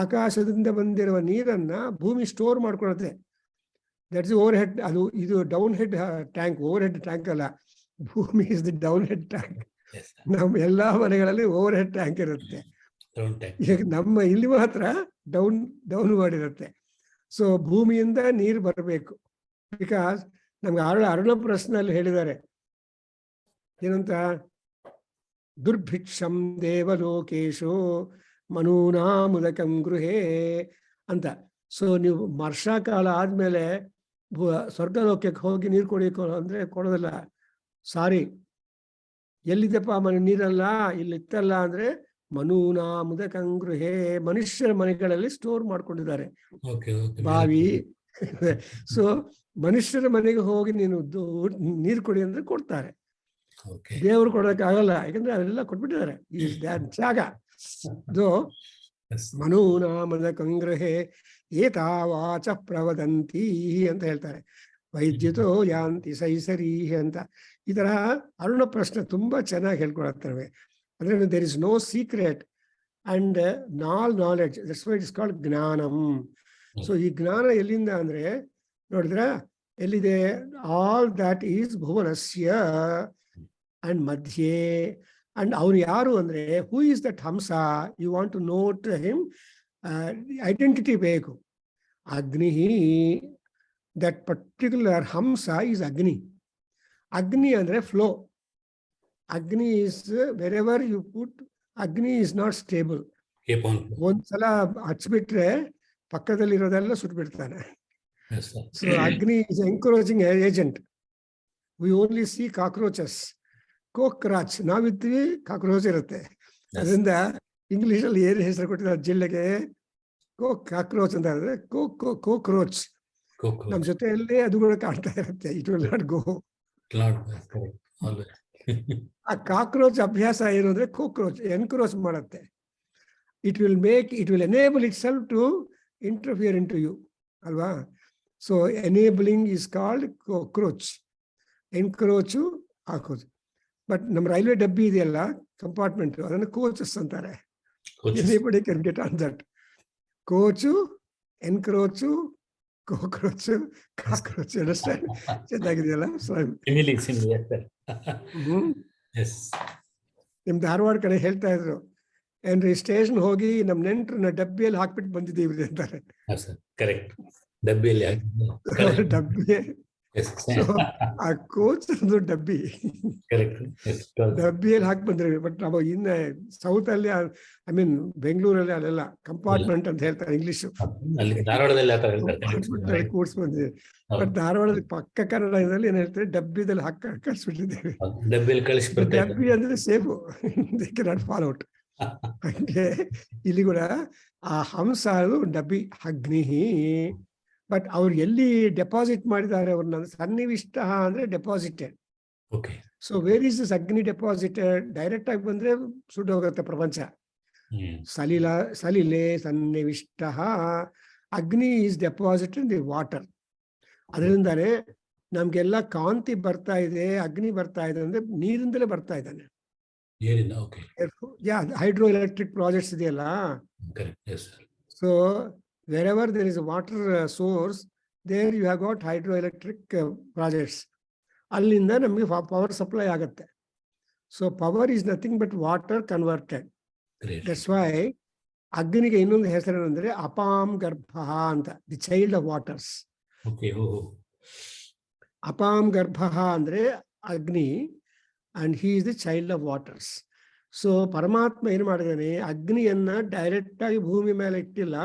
ಆಕಾಶದಿಂದ ಬಂದಿರುವ ನೀರನ್ನ ಭೂಮಿ ಸ್ಟೋರ್ ಮಾಡ್ಕೊಳುತ್ತೆ. That's overhead. ಅದು ಇದು down head tank, overhead tank ಅಲ್ಲ. Bhumi is the down head tank. ನಮ್ಮ ಎಲ್ಲಾ ಮನೆಗಳಲ್ಲಿ ಓವರ್ ಹೆಡ್ ಟ್ಯಾಂಕ್ ಇರುತ್ತೆ. ಈಗ ನಮ್ಮ ಇಲ್ಲಿ ಮಾತ್ರ ಡೌನ್ ಮಾಡಿರುತ್ತೆ. ಸೊ ಭೂಮಿಯಿಂದ ನೀರು ಬರಬೇಕು. ಬಿಕಾಸ್ ನಮ್ಗೆ ಅರುಣ ಪ್ರಶ್ನೆಯಲ್ಲಿ ಹೇಳಿದ್ದಾರೆ ಏನಂತ, ದುರ್ಭಿಕ್ಷಂ ದೇವಲೋಕೇಶು ಮನೂನಾಮುದಕಂ ಗೃಹೇ ಅಂತ. ಸೊ ನೀವು ವರ್ಷಾಕಾಲ ಆದ್ಮೇಲೆ ಸ್ವರ್ಗಲೋಕಕ್ಕೆ ಹೋಗಿ ನೀರು ಕೊಡಬೇಕು ಅಂದ್ರೆ ಕೊಡೋದಿಲ್ಲ. ಸಾರಿ, ಎಲ್ಲಿದ್ದಪ್ಪ ಮನೆ ನೀರಲ್ಲ, ಇಲ್ಲಿತ್ತಲ್ಲ ಅಂದ್ರೆ ಮನೂನಾಮುದಕಂ ಗೃಹೇ, ಮನುಷ್ಯರ ಮನೆಗಳಲ್ಲಿ ಸ್ಟೋರ್ ಮಾಡ್ಕೊಂಡಿದ್ದಾರೆ ಬಾವಿ. ಸೊ ಮನುಷ್ಯರ ಮನೆಗೆ ಹೋಗಿ ನೀನು ನೀರು ಕೊಡಿ ಅಂದ್ರೆ ಕೊಡ್ತಾರೆ. ದೇವರು ಕೊಡೋಕೆ ಆಗಲ್ಲ, ಯಾಕಂದ್ರೆ ಅವರೆಲ್ಲ ಕೊಟ್ಬಿಟ್ಟಿದ್ದಾರೆ ಈ ಜಾಗ. ಮನೂನಾಮುದಕಂ ಗೃಹೇ ಏತಾವಾಚ ಪ್ರವದಂತಿ ಅಂತ ಹೇಳ್ತಾರೆ. ವೈದ್ಯುತೋ ಯಾಂತಿ ಸೈಸರಿ ಅಂತ. ಈ ತರಹ ಅರುಣ ಪ್ರಶ್ನೆ ತುಂಬಾ ಚೆನ್ನಾಗಿ ಹೇಳ್ಕೊಳ್ತವೆ. ಅಂದ್ರೆ there is no secret and ನಾಲ್ knowledge. That's why it is called jnanam. So ಈ ಜ್ಞಾನ ಎಲ್ಲಿಂದ ಅಂದ್ರೆ ನೋಡಿದ್ರ ಎಲ್ಲಿದೆ? ಆಲ್ ದಟ್ ಈಸ್ ಭುವನಸ್ಯ ಅಂಡ್ ಮಧ್ಯೆ ಅಂಡ್ ಅವ್ರು ಯಾರು ಅಂದ್ರೆ who is that hamsa, you want to note him, identity ಬೇಕು. Agni, that particular Hamsa is ಅಗ್ನಿ. ಅಗ್ನಿ ಅಂದ್ರೆ flow. Agni is wherever you put, Agni is not stable. ಒಂದ್ಸಲ ಹಚ್ಬಿಟ್ರೆ ಪಕ್ಕದಲ್ಲಿರೋದೆಲ್ಲ ಸುಟ್ಬಿಡ್ತಾನೆ. So Agni is encouraging agent. We only see cockroaches, cockroach, ನಾವಿರ್ತೀವಿ, cockroach ಇರುತ್ತೆ. ಅದರಿಂದ ಇಂಗ್ಲಿಷಲ್ಲಿ ಏನು ಹೆಸರು ಕೊಟ್ಟಿದ್ದಾರೆ ಜಿಲ್ಲೆಗೆ, ಕಾಕ್ರೋಚ್ ಅಂತ ಹೇಳಿದ್ರೆ ಕೋಕ್ರೋಚ್. ನಮ್ಮ ಜೊತೆಯಲ್ಲೇ ಅದು ಕೂಡ ಕಾಣ್ತಾ ಇರುತ್ತೆ. It will not go. ಆ ಕಾಕ್ರೋಚ್ ಅಭ್ಯಾಸ ಏನು ಅಂದ್ರೆ ಕೋಕ್ರೋಚ್ ಎನ್ಕ್ರೋಚ್ ಮಾಡುತ್ತೆ. It will enable itself to interfere in to you, ಅಲ್ವಾ? So enabling is called cockroach. Encroach ಹಾಕೋದು. ಬಟ್ ನಮ್ಮ ರೈಲ್ವೆ ಡಬ್ಬಿ ಇದೆಯಲ್ಲ, ಕಂಪಾರ್ಟ್ಮೆಂಟ್, ಅದನ್ನು ಕೋಚಸ್ ಅಂತಾರೆ. Anybody can get on that. Coach, encroach, cockroach, cockroach. Understand? ಚೆನ್ನಾಗಿದೆಯಲ್ಲ? ನಿಮ್ ಧಾರವಾಡ ಕಡೆ ಹೇಳ್ತಾ ಇದ್ರು, ಏನ್ರಿ ಸ್ಟೇಷನ್ ಹೋಗಿ ನಮ್ ನೆಂಟ್ರನ್ನ ಡಬ್ಬಿಯಲ್ಲಿ ಹಾಕ್ಬಿಟ್ಟು ಬಂದಿದ್ದೀವಿ ಅಂತಾರೆ. ಡಬ್ಬಿ ಆ ಕೋಚ್ ಅದು ಡಬ್ಬಿ, ಡಬ್ಬಿಯಲ್ಲಿ ಹಾಕಿ ಬಂದ್ರಿ. ಬಟ್ ನಾವು ಇನ್ನ ಸೌತ್ ಅಲ್ಲಿ, ಐ ಮೀನ್ ಬೆಂಗಳೂರಲ್ಲಿ ಅಲ್ಲೆಲ್ಲ ಕಂಪಾರ್ಟ್ಮೆಂಟ್ ಅಂತ ಹೇಳ್ತಾರೆ ಇಂಗ್ಲಿಷ್, ಕೂಡ್ಸ್ ಬಂದಿದೆ. ಬಟ್ ಧಾರವಾಡದಲ್ಲಿ ಪಕ್ಕ ಕನ್ನಡದಲ್ಲಿ ಏನ್ ಹೇಳ್ತಾರೆ, ಡಬ್ಬಿದಲ್ಲಿ ಕಳ್ಸಿಬಿಟ್ಟಿದ್ದೇವೆ. ಡಬ್ಬಿ ಅಂದ್ರೆ safe, they cannot fall out. ಹಂಗೆ ಇಲ್ಲಿ ಕೂಡ ಆ ಹಂಸ ಅದು ಡಬ್ಬಿ, ಅಗ್ನಿ. ಬಟ್ ಅವ್ರು ಎಲ್ಲಿ ಡೆಪಾಸಿಟ್ ಮಾಡಿದ್ದಾರೆ ಅವ್ರನ್ನ, ಸನ್ನಿವಿಷ್ಟ ಅಂದ್ರೆ deposited. So where is this Agni deposited? Direct ಆಗಿ ಬಂದ್ರೆ ಸುಟ್ಟೋಗುತ್ತೆ ಪ್ರಪಂಚ. ಸಲಿಲೆ ಸನ್ನಿವಿಷ್ಟ, Agni is deposited in the water. ಅದರಿಂದಾನೆ ನಮ್ಗೆಲ್ಲ ಕಾಂತಿ ಬರ್ತಾ ಇದೆ, ಅಗ್ನಿ ಬರ್ತಾ ಇದೆ ಅಂದ್ರೆ ನೀರಿಂದಲೇ ಬರ್ತಾ ಇದ್ದಾನೆ. ಹೈಡ್ರೋ ಎಲೆಕ್ಟ್ರಿಕ್ ಪ್ರಾಜೆಕ್ಟ್ಸ್ ಇದೆಯಲ್ಲ. So wherever there is a water source, there you have got hydroelectric projects. ಅಲ್ಲಿಂದ ನಮಗೆ ಪವರ್ ಸಪ್ಲೈ ಆಗುತ್ತೆ. So power is nothing but water converted. That's why ಅಗ್ನಿಗೆ ಇನ್ನೊಂದು ಹೆಸರು ಏನಂದ್ರೆ ಅಪಾಂ ಗರ್ಭ ಅಂತ, ದಿ ಚೈಲ್ಡ್ ಆಫ್ ವಾಟರ್ಸ್. ಅಪಾಂ ಗರ್ಭ ಅಂದ್ರೆ ಅಗ್ನಿ, and he is the child of waters. So ಪರಮಾತ್ಮ ಏನ್ ಮಾಡಿದಾನೆ, ಅಗ್ನಿಯನ್ನ ಡೈರೆಕ್ಟ್ ಆಗಿ ಭೂಮಿ ಮೇಲೆ ಇಟ್ಟಿಲ್ಲ,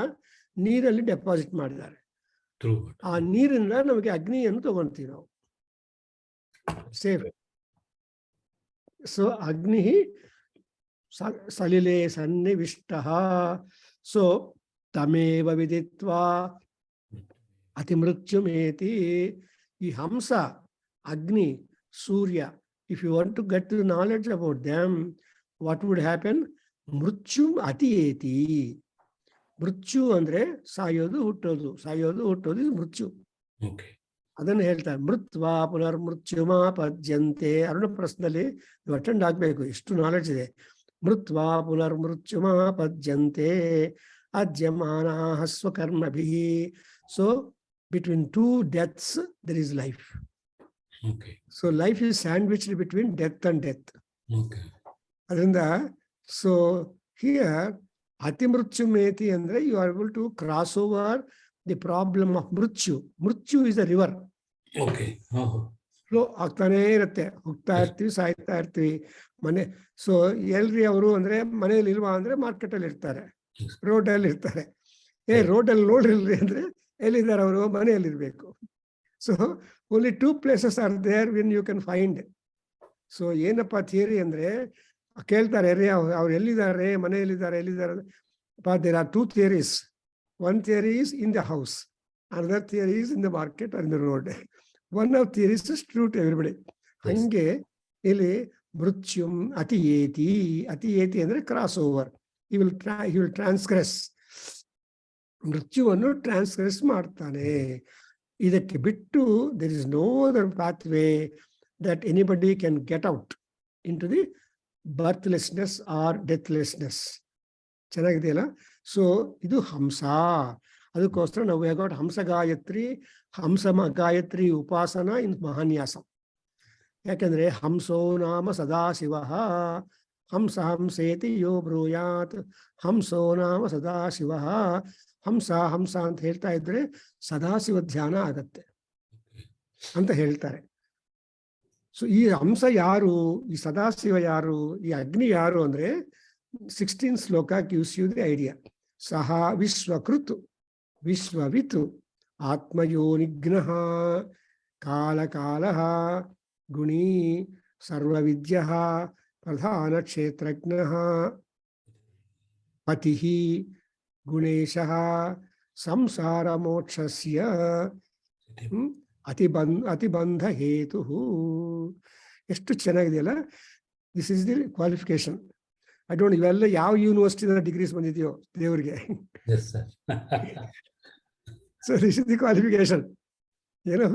ನೀರಲ್ಲಿ ಡೆಪಾಸಿಟ್ ಮಾಡಿದ್ದಾರೆ. ಆ ನೀರಿಂದ ನಮಗೆ ಅಗ್ನಿಯನ್ನು ತಗೊಂತೀವಿ ನಾವು, ಸೇಫ್. ಸೊ ಅಗ್ನಿ ಸಲಿಲೆ ಸನ್ನಿವಿಷ್ಟ. ಸೊ ತಮೇವ ವಿದಿತ್ವಾ ಅತಿ ಮೃತ್ಯುಮೇತಿ. ಈ ಹಂಸ, Agni, Surya, if you want to get the knowledge about them, what would happen? ಮೃತ್ಯು ಅತಿಯೇತಿ. ಮೃತ್ಯು ಅಂದ್ರೆ ಸಾಯೋದು ಹುಟ್ಟೋದು, ಸಾಯೋದು ಹುಟ್ಟೋದು, ಮೃತ್ಯು. ಅದನ್ನು ಹೇಳ್ತಾರೆ. ಮೃತ್ವಾ ಪುನರ್ಮೃತ್ಯುಮಾ ಪದ್ಯಂತೆ. ಅರುಣ ಪ್ರಶ್ನಲ್ಲಿ ನೀವು ಅಟೆಂಡ್ ಆಗ್ಬೇಕು, ಎಷ್ಟು ನಾಲೆಡ್ಜ್ ಇದೆ. ಮೃತ್ವಾ ಪುನರ್ಮೃತ್ಯುಮಾ ಪದ್ಯಂತೆ ಅದ್ಯಮಾನಾಃ ಸ್ವಕರ್ಮಭಿಃ. So between two deaths there is life. So life is sandwiched between death and death. ಅದರಿಂದ ಸೊ ಹಿಯರ್ ಅತಿ ಮೃತ್ಯು ಮೇತಿ ಅಂದ್ರೆ you are able to cross over the problem of mrityu. Mrityu is a river, flow ಆಗ್ತಾನೆ ಇರುತ್ತೆ, ಹೋಗ್ತಾ ಇರ್ತೀವಿ, ಸಾಯ್ತಾ ಇರ್ತೀವಿ. ಮನೆ, ಸೊ ಎಲ್ರಿ ಅವರು ಅಂದ್ರೆ ಮನೆಯಲ್ಲಿ ಇಲ್ವಾ ಅಂದ್ರೆ ಮಾರ್ಕೆಟ್ ಅಲ್ಲಿ ಇರ್ತಾರೆ, ರೋಡಲ್ಲಿ ಇರ್ತಾರೆ. ರೋಡಲ್ಲಿ ನೋಡ್ರಿಲ್ರಿ ಅಂದ್ರೆ ಎಲ್ಲಿದ್ದಾರೆ ಅವರು? ಮನೆಯಲ್ಲಿ ಇರ್ಬೇಕು. So only 2 places are there when you can find. So ಏನಪ್ಪಾ ಥಿಯರಿ ಅಂದ್ರೆ, ಕೇಳ್ತಾರೆ ಅವ್ರು ಎಲ್ಲಿದ್ದಾರೆ, ಮನೆಯಲ್ಲಿದ್ದಾರೆ, ಎಲ್ಲಿದ್ದಾರೆ? There are 2 theories. One theory is in the house, another theory is in the market or in the road. One of theories is true to everybody. ಹಂಗೆ ಇಲ್ಲಿ ಮೃತ್ಯುಂ ಅತಿಯೇತಿ. ಅತಿಯೇತಿ ಅಂದ್ರೆ cross over. he will transgress. ಮೃತ್ಯುವನ್ನು ಟ್ರಾನ್ಸ್ಗ್ರೆಸ್ ಮಾಡ್ತಾನೆ. ಇದಕ್ಕೆ ಬಿಟ್ಟು there is no other pathway that anybody can get out into the birthlessness or deathlessness. ಚೆನ್ನಾಗಿದೆಯಲ್ಲ? So ಇದು ಹಂಸ. ಅದಕ್ಕೋಸ್ಕರ ನಾವು got ಹಂಸ ಗಾಯತ್ರಿ, ಗಾಯತ್ರಿ ಉಪಾಸನ ಇನ್ ಮಹಾನ್ಯಾಸ. ಯಾಕಂದ್ರೆ ಹಂಸೋ ನಾಮ ಸದಾಶಿವ, ಹಂಸ ಹಂಸೇತಿ ಯೋ ಬ್ರೂಯಾತ್ ಹಂಸೋ ನಾಮ ಸದಾಶಿವ. ಹಂಸ ಹಂಸ ಅಂತ ಹೇಳ್ತಾ ಇದ್ರೆ ಸದಾಶಿವ ಧ್ಯಾನ ಆಗತ್ತೆ ಅಂತ ಹೇಳ್ತಾರೆ. ಸೊ ಈ ಹಂಸ ಯಾರು, ಈ ಸದಾಶಿವ ಯಾರು, ಈ ಅಗ್ನಿ ಯಾರು ಅಂದ್ರೆ 16th ಶ್ಲೋಕ ಗಿವ್ಸ್ ಯು ದಿ ಐಡಿಯಾ. ಸಹ ವಿಶ್ವಕೃತ್ ವಿಶ್ವವಿತ್ ಆತ್ಮಯೋನಿಘ್ನಃ ಕಾಲಕಾಲಃ ಗುಣೀ ಸರ್ವವಿದ್ಯಃ ಪ್ರಧಾನ ಕ್ಷೇತ್ರಜ್ಞಃ ಪತಿಃ ಗುಣೇಶಃ ಸಂಸಾರ ಮೋಕ್ಷಸ್ಯ ಅತಿಬಂಧ ಹೇತು. ಎಷ್ಟು ಚೆನ್ನಾಗಿದೆಯಲ್ಲ. This is the qualification. I don't, ಇವೆಲ್ಲ ಯಾವ ಯೂನಿವರ್ಸಿಟಿ ಡಿಗ್ರೀಸ್ ಬಂದಿದೆಯೋ ದೇವರಿಗೆ. So this is the qualification, ಏನು.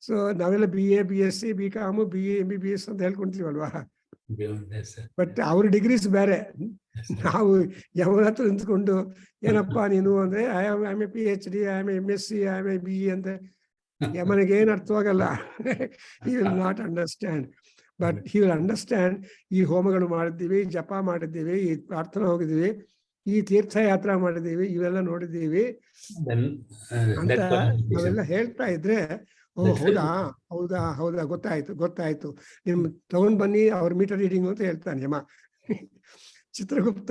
ಸೊ ನಾವೆಲ್ಲ BA, BSc, BCom, BA, MBBS ಅಂತ ಹೇಳ್ಕೊಂತೀವಲ್ವಾ. ಬಟ್ ಅವ್ರ ಡಿಗ್ರೀಸ್ ಬೇರೆ. ನಾವು ಯಾವನ ಹತ್ರ ನಿಂತ್ಕೊಂಡು ಏನಪ್ಪಾ ನೀನು ಅಂದ್ರೆ I am A PhD, I am MSc, I am A BE ಅಂತ ಯಮನಿಗೆ ಏನು ಅರ್ಥವಾಗಲ್ಲ. he will not understand, but he will understand. ಈ ಹೋಮಗಳು ಮಾಡಿದ್ದೀವಿ, ಜಪ ಮಾಡಿದ್ದೀವಿ, ಈ ಪ್ರಾರ್ಥನೆ ಹೋಗಿದ್ದೀವಿ, ಈ ತೀರ್ಥಯಾತ್ರಾ ಮಾಡಿದ್ದೀವಿ, ಇವೆಲ್ಲ ನೋಡಿದ್ದೀವಿ ಅಂತ ನಾವೆಲ್ಲ ಹೇಳ್ತಾ ಇದ್ರೆ, ಓ ಹೌದಾ ಹೌದಾ ಹೌದಾ ಗೊತ್ತಾಯ್ತು ನಿಮ್ ತಗೊಂಡ್ ಬನ್ನಿ ಅವ್ರ ಮೀಟರ್ ರೀಡಿಂಗ್ ಅಂತ ಹೇಳ್ತಾನೆ ಯಮ. ಚಿತ್ರಗುಪ್ತ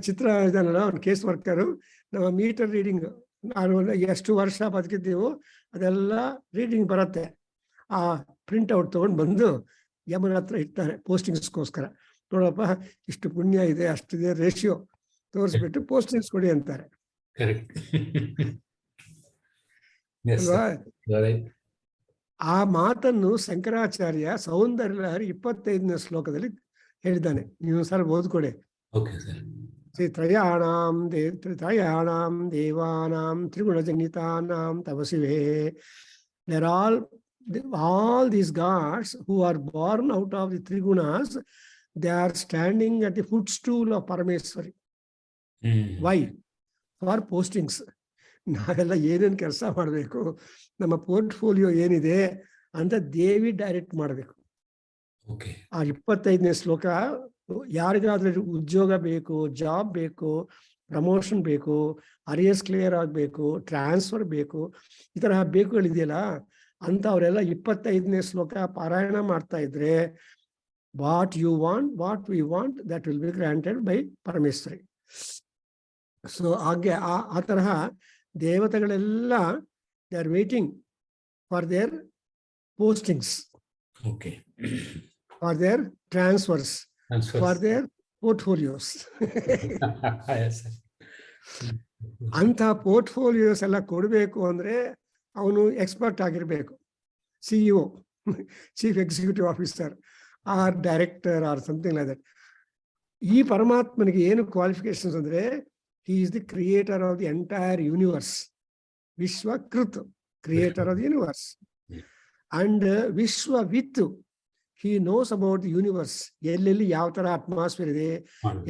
ಚಿತ್ರ ಇದಾನಲ್ಲ, ಅವ್ನ ಕೇಸ್ ವರ್ಕರು, ನಮ್ಮ ಮೀಟರ್ ರೀಡಿಂಗ್ ನಾನು ಎಷ್ಟು ವರ್ಷ ಬದುಕಿದ್ದೀವೋ ಅದೆಲ್ಲ ರೀಡಿಂಗ್ ಬರುತ್ತೆ. ಆ ಪ್ರಿಂಟ್ ಔಟ್ ತಗೊಂಡು ಬಂದು ಯಮನ ಹತ್ರ ಇರ್ತಾರೆ ಪೋಸ್ಟಿಂಗ್ಸ್ಗೋಸ್ಕರ. ನೋಡಪ್ಪ ಇಷ್ಟು ಪುಣ್ಯ ಇದೆ, ಅಷ್ಟಿದೆ, ರೇಷಿಯೋ ತೋರಿಸ್ಬಿಟ್ಟು ಪೋಸ್ಟಿಂಗ್ಸ್ ಕೊಡಿ ಅಂತಾರೆ ಅಲ್ವಾ. ಆ ಮಾತನ್ನು ಶಂಕರಾಚಾರ್ಯ ಸೌಂದರ್ಯಲಹರಿ 25ನೇ ಶ್ಲೋಕದಲ್ಲಿ ಹೇಳಿದ್ದಾನೆ. ನೀವು sir ಓದ್ಕೊಡಿ. ತ್ರಯಾಣಾಂ ದೇವಾನಾಂ ತ್ರಿಗುಣಜನಿತಾನಾಂ ತಪಸಿವೆ. They're all these gods who are born out of the Trigunas, they are standing at the footstool of Parameswari. Why? For postings. ನಾವೆಲ್ಲ ಏನೇನು ಕೆಲಸ ಮಾಡಬೇಕು, ನಮ್ಮ ಪೋರ್ಟ್ಫೋಲಿಯೋ ಏನಿದೆ ಅಂತ ದೇವಿ ಡೈರೆಕ್ಟ್ ಮಾಡಬೇಕು. ಆ 25ನೇ ಶ್ಲೋಕ ಯಾರಿಗಾದ್ರೂ ಉದ್ಯೋಗ ಬೇಕು, ಜಾಬ್ ಬೇಕು, ಪ್ರಮೋಷನ್ ಬೇಕು, ಅರಿಯರ್ಸ್ ಕ್ಲಿಯರ್ ಆಗಬೇಕು, ಟ್ರಾನ್ಸ್ಫರ್ ಬೇಕು, ಈ ತರಹ ಬೇಕುಗಳಿದೆಯಲ್ಲ ಅಂತ ಅವರೆಲ್ಲ 25ನೇ ಶ್ಲೋಕ ಪಾರಾಯಣ ಮಾಡ್ತಾ ಇದ್ರೆ, what you want, what we want, that will be granted by Parameshwari. So ಹಾಗೆ ಆ ತರಹ ದೇವತೆಗಳೆಲ್ಲ they are waiting for their postings, for their transfers, for their portfolios. ಅಂತ ಪೋರ್ಟ್ಫೋಲಿಯೋಸ್ ಎಲ್ಲ ಕೊಡಬೇಕು ಅಂದ್ರೆ ಅವನು ಎಕ್ಸ್ಪರ್ಟ್ ಆಗಿರ್ಬೇಕು. CEO, chief executive officer, or director or something like that. ಈ ಪರಮಾತ್ಮನಿಗೆ ಏನು ಕ್ವಾಲಿಫಿಕೇಶನ್ಸ್ ಅಂದ್ರೆ, he is the creator of the entire universe. Vishwakrit, creator of the universe. And Vishwavit, he knows about the universe. ಎಲ್ಲೆಲ್ಲಿ ಯಾವ ತರ atmosphere ಇದೆ,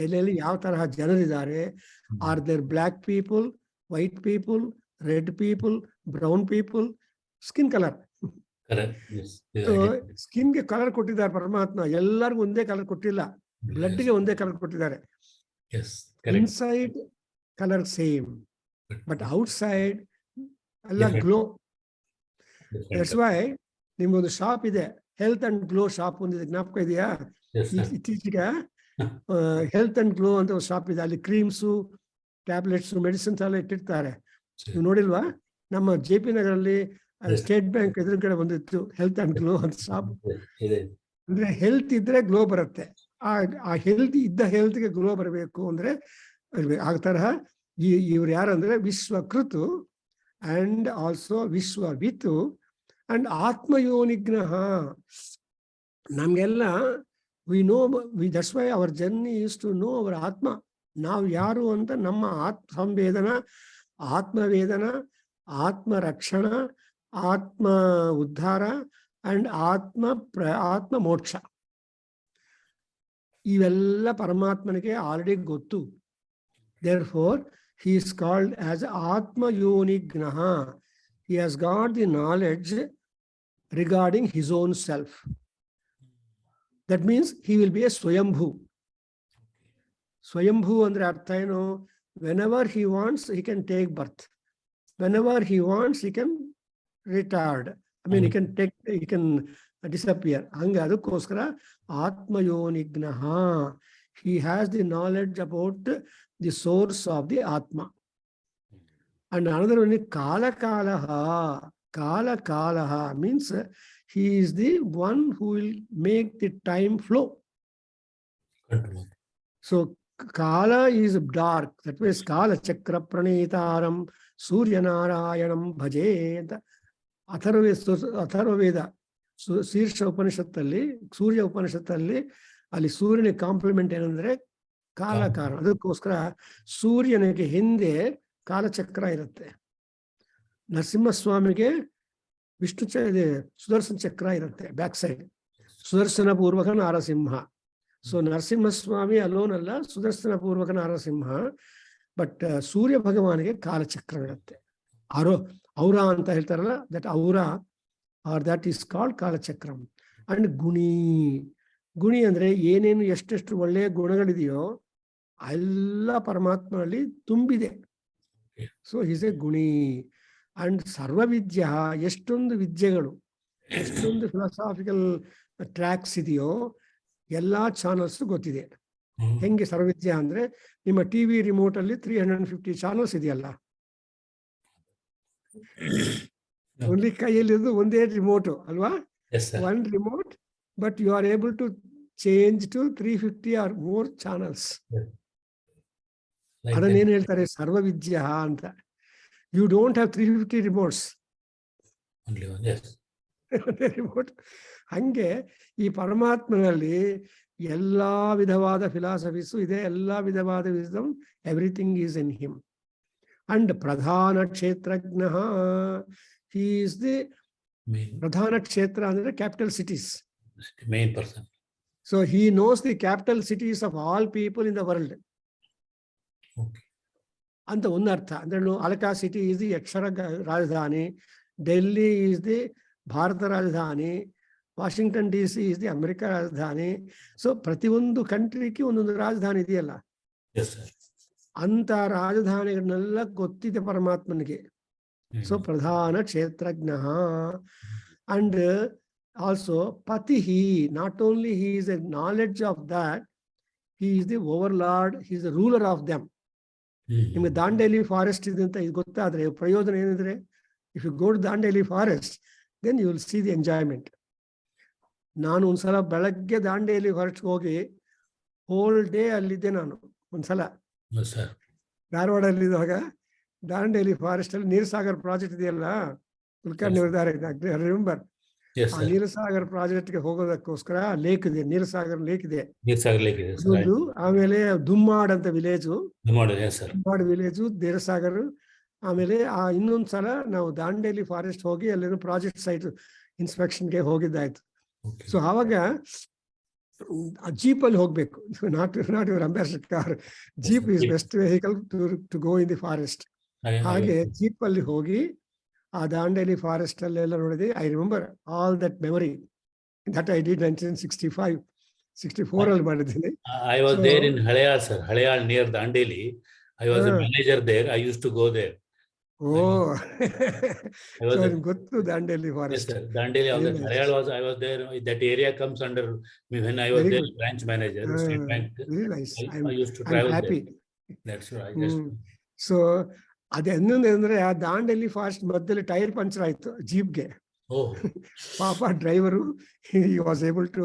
ಎಲ್ಲೆಲ್ಲಿ ಯಾವ ತರಹ ಜನರಿದ್ದಾರೆ. Are there black people, white people, red people, brown people, skin colour. ಸ್ಕಿನ್ಗೆ colour ಕೊಟ್ಟಿದ್ದಾರೆ ಪರಮಾತ್ಮ. ಎಲ್ಲರಿಗೂ ಒಂದೇ ಕಲರ್ ಕೊಟ್ಟಿಲ್ಲ, ಬ್ಲಡ್ಗೆ ಒಂದೇ ಕಲರ್ ಕೊಟ್ಟಿದ್ದಾರೆ. Inside colour same, but outside ಎಲ್ಲ ಗ್ಲೋ. ದಟ್ಸ್ ವೈ ನಿಮ್ಗೊಂದು ಶಾಪ್ ಇದೆ, ಹೆಲ್ತ್ ಅಂಡ್ ಗ್ಲೋ ಶಾಪ್ ಒಂದಿದೆ, ಜ್ಞಾಪಕ ಇದೆಯಾ? ಇತ್ತೀಚೆಗೆ ಹೆಲ್ತ್ ಅಂಡ್ ಗ್ಲೋ ಅಂತ ಒಂದು ಶಾಪ್ ಇದೆ. ಅಲ್ಲಿ ಕ್ರೀಮ್ಸು, ಟ್ಯಾಬ್ಲೆಟ್ಸ್, ಮೆಡಿಸಿನ್ಸ್ ಎಲ್ಲ ಇಟ್ಟಿರ್ತಾರೆ. ನೀವು ನೋಡಿಲ್ವಾ? ನಮ್ಮ JP ನಗರಲ್ಲಿ ಸ್ಟೇಟ್ ಬ್ಯಾಂಕ್ ಎದುರುಗಡೆ ಬಂದಿತ್ತು ಹೆಲ್ತ್ ಅಂಡ್ ಗ್ಲೋ ಅಂತ ಶಾಪ್. ಅಂದ್ರೆ ಹೆಲ್ತ್ ಇದ್ರೆ ಗ್ಲೋ ಬರುತ್ತೆ. ಆ ಹೆಲ್ತ್ ಇದ್ದ ಹೆಲ್ತ್ಗೆ ಗ್ಲೋ ಬರಬೇಕು ಅಂದ್ರೆ ಆ ತರಹ ಇವ್ರು ಯಾರಂದ್ರೆ ವಿಶ್ವಕೃತು ಅಂಡ್ ಆಲ್ಸೋ ವಿಶ್ವವಿತು ಅಂಡ್ ಆತ್ಮಯೋನಿಗ್ನಃ. ನಮ್ಗೆಲ್ಲ we know, that's why our journey is to know our ಆತ್ಮ. ನಾವು ಯಾರು ಅಂತ ನಮ್ಮ ಸಂವೇದನ, ಆತ್ಮವೇದನ, ಆತ್ಮರಕ್ಷಣ, ಆತ್ಮ ಉದ್ಧಾರ ಅಂಡ್ ಆತ್ಮ ಮೋಕ್ಷ, ಇವೆಲ್ಲ ಪರಮಾತ್ಮನಿಗೆ ಆಲ್ರೆಡಿ ಗೊತ್ತು. Therefore, he is called as Atma Yonignah. He has got the knowledge regarding his own self. That means he will be a Swayambhu. ಸ್ವಯಂಭೂ ಅಂದ್ರೆ ಅರ್ಥ ಏನು? Whenever he wants he can take birth, whenever he wants he can retard, I mean he can disappear. ಹಂಗೆ ಅದಕ್ಕೋಸ್ಕರ ಆತ್ಮಯೋನಿಗ್ನಃ, he has the knowledge about the source of the Atma. And another one is Kala Kalaha. Kala Kalaha means he is the one who will make the time flow. So Kala is dark. That means Kala Chakra Pranitaram Surya Narayanam Bhaje. Atharvaveda ಶೀರ್ಷ ಉಪನಿಷತ್ತಲ್ಲಿ, ಸೂರ್ಯ ಉಪನಿಷತ್ತಲ್ಲಿ ಅಲ್ಲಿ ಸೂರ್ಯನ compliment ಏನಂದ್ರೆ ಕಾಲಕಾಲ. ಅದಕ್ಕೋಸ್ಕರ ಸೂರ್ಯನಿಗೆ ಹಿಂದೆ ಕಾಲಚಕ್ರ ಇರುತ್ತೆ. ನರಸಿಂಹಸ್ವಾಮಿಗೆ ಸುದರ್ಶನ ಚಕ್ರ ಇರುತ್ತೆ back side, ಸುದರ್ಶನ ಪೂರ್ವಕ ನಾರಸಿಂಹ. ಸೊ ನರಸಿಂಹಸ್ವಾಮಿ ಅಲೋನ್ ಅಲ್ಲ, ಸುದರ್ಶನ ಪೂರ್ವಕ ನಾರಸಿಂಹ. ಬಟ್ ಸೂರ್ಯ ಭಗವಾನಿಗೆ ಕಾಲಚಕ್ರ ಇರುತ್ತೆ. ಔರ ಅಂತ ಹೇಳ್ತಾರಲ್ಲ, that aura are that is called ಕಾಲಚಕ್ರಂ. ಅಂಡ್ ಗುಣಿ, ಗುಣಿ ಅಂದ್ರೆ ಏನೇನು ಎಷ್ಟೆಷ್ಟು ಒಳ್ಳೆಯ ಗುಣಗಳಿದೆಯೋ ಎಲ್ಲ ಪರಮಾತ್ಮನಲ್ಲಿ ತುಂಬಿದೆ. ಸೊ ಈಸ್ ಎ ಗುಣಿ. ಅಂಡ್ ಸರ್ವವಿದ್ಯ, ಎಷ್ಟೊಂದು ವಿದ್ಯೆಗಳು, ಎಷ್ಟೊಂದು ಫಿಲಾಸಾಫಿಕಲ್ ಟ್ರ್ಯಾಕ್ಸ್ ಇದೆಯೋ ಎಲ್ಲಾ ಚಾನಲ್ಸ್ ಗೊತ್ತಿದೆ. ಹೆಂಗೆ ಸರ್ವವಿದ್ಯ ಅಂದ್ರೆ, ನಿಮ್ಮ ಟಿವಿ ರಿಮೋಟ್ ಅಲ್ಲಿ 350 ಚಾನಲ್ಸ್ ಇದೆಯಲ್ಲ, ಓನ್ಲಿ ಕೈಯಲ್ಲಿರೋದು ಒಂದೇ ರಿಮೋಟ್ ಅಲ್ವಾ? One remote, but you are able to change to 350 or more channels. ಅದನ್ನೇನು ಹೇಳ್ತಾರೆ ಸರ್ವವಿದ್ಯ ಅಂತ. ಯು ಡೋಂಟ್ ಹ್ಯಾವ್ 350 ರಿಮೋಟ್ಸ್, ಒಂದೇ ರಿಮೋಟ್. ಹಂಗೆ ಈ ಪರಮಾತ್ಮನಲ್ಲಿ ಎಲ್ಲಾ ವಿಧವಾದ ಫಿಲಾಸಫೀಸು ಇದೆ, ಎಲ್ಲಾ ವಿಧವಾದ wisdom, everything is in him. And ಪ್ರಧಾನ ಕ್ಷೇತ್ರಜ್ಞ, he is the Pradhana Kshetra ಅಂದ್ರೆ capital cities, main person. So he knows the capital cities of all people in the world. Okay. ಅಂತ ಒಂದು ಅರ್ಥ. ಅಂದ್ರೆ ಅಲಕಾ ಸಿಟಿ is the ಅಕ್ಷರ ರಾಜಧಾನಿ, Delhi is the Bharat ರಾಜಧಾನಿ, Washington DC is the America ರಾಜಧಾನಿ. So ಪ್ರತಿಯೊಂದು ಕಂಟ್ರಿಗೆ ಒಂದೊಂದು ರಾಜಧಾನಿ ಇದೆಯಲ್ಲ, ಅಂತ ರಾಜಧಾನಿಗಳನ್ನೆಲ್ಲ ಗೊತ್ತಿದೆ ಪರಮಾತ್ಮನಿಗೆ. ಸೊ ಪ್ರಧಾನ ಕ್ಷೇತ್ರಜ್ಞ. ಅಂಡ್ ಆಲ್ಸೋ ಪತಿಹಿ, not only he is a knowledge of that, he is the overlord, he is the ruler of them. ನಿಮ್ಗೆ ದಾಂಡೇಲಿ ಫಾರೆಸ್ಟ್ ಇದೆ ಅಂತ ಇದು ಗೊತ್ತಾದ್ರೆ ಪ್ರಯೋಜನ ಏನಿದ್ರೆ, if you go to Dandeli forest then you will see the enjoyment. ನಾನು ಒಂದ್ಸಲ ಬೆಳಗ್ಗೆ ದಾಂಡೇಲಿ ಫಾರೆಸ್ಟ್ ಹೋಗಿ ಹೋಲ್ ಡೇ ಅಲ್ಲಿದ್ದೆ. ನಾನು ಒಂದ್ಸಲ ಧಾರವಾಡಲ್ಲಿದ್ದಾಗ ದಾಂಡೇಲಿ ಫಾರೆಸ್ಟ್ ಅಲ್ಲಿ ನೀರಸಾಗರ್ ಪ್ರಾಜೆಕ್ಟ್ ಇದೆಯಲ್ಲ, ಕುಲಕರ್ಣಿ ಅವರಿದ್ದಾರೆ, ರಿಮೆಂಬರ್? ಆ ನೀರಸಾಗರ್ ಪ್ರಾಜೆಕ್ಟ್ಗೆ ಹೋಗೋದಕ್ಕೋಸ್ಕರ ಲೇಕ್ ಇದೆ, ನೀರಸಾಗರ್ ಲೇಕ್ ಇದೆ. ಆಮೇಲೆ ದುಮ್ಮಾಡ್ ಅಂತ ವಿಲೇಜು, ದುಮ್ಮಾಡ್ ವಿಲೇಜು, ನೀರಸಾಗರ್. ಆಮೇಲೆ ಇನ್ನೊಂದ್ಸಲ ನಾವು ದಾಂಡೇಲಿ ಫಾರೆಸ್ಟ್ ಹೋಗಿ ಅಲ್ಲೇನೋ ಪ್ರಾಜೆಕ್ಟ್ ಸೈಟ್ ಇನ್ಸ್ಪೆಕ್ಷನ್ಗೆ ಹೋಗಿದ್ದಾಯ್ತು. ಸೊ ಆವಾಗ ಜೀಪ್ ಅಲ್ಲಿ ಹೋಗ್ಬೇಕು, not your Ambassador car. Jeep is best vehicle to go in the forest. ಹಾಗೆ ಜೀಪ್ ಅಲ್ಲಿ ಹೋಗಿ ಆ ದಾಂಡೇಲಿ ಫಾರೆಸ್ಟ್ ಅಲ್ಲೆಲ್ಲ ನೋಡಿದೆ. I remember all that memory that I did 1964 ಅಲ್ಲಿ ಮಾಡಿದ್ದೀನಿ. I was there in Halayal, sir. Halayal near Dandeli. I was a manager there. I used to go there. ಗೊತ್ತು Dandeli forest. Yes, sir. Dandeli, Halayal I was there. That area comes under me when I was there, branch manager, State Bank. Very nice. I used to travel happy there. That's right. So ಅದೇ ಇನ್ನೊಂದು ಅಂದ್ರೆ, ಆ Dandeli forest ಮಧ್ಯದಲ್ಲಿ tyre puncture ಆಯ್ತು ಜೀಪ್ಗೆ. ಪಾಪ driver he was able to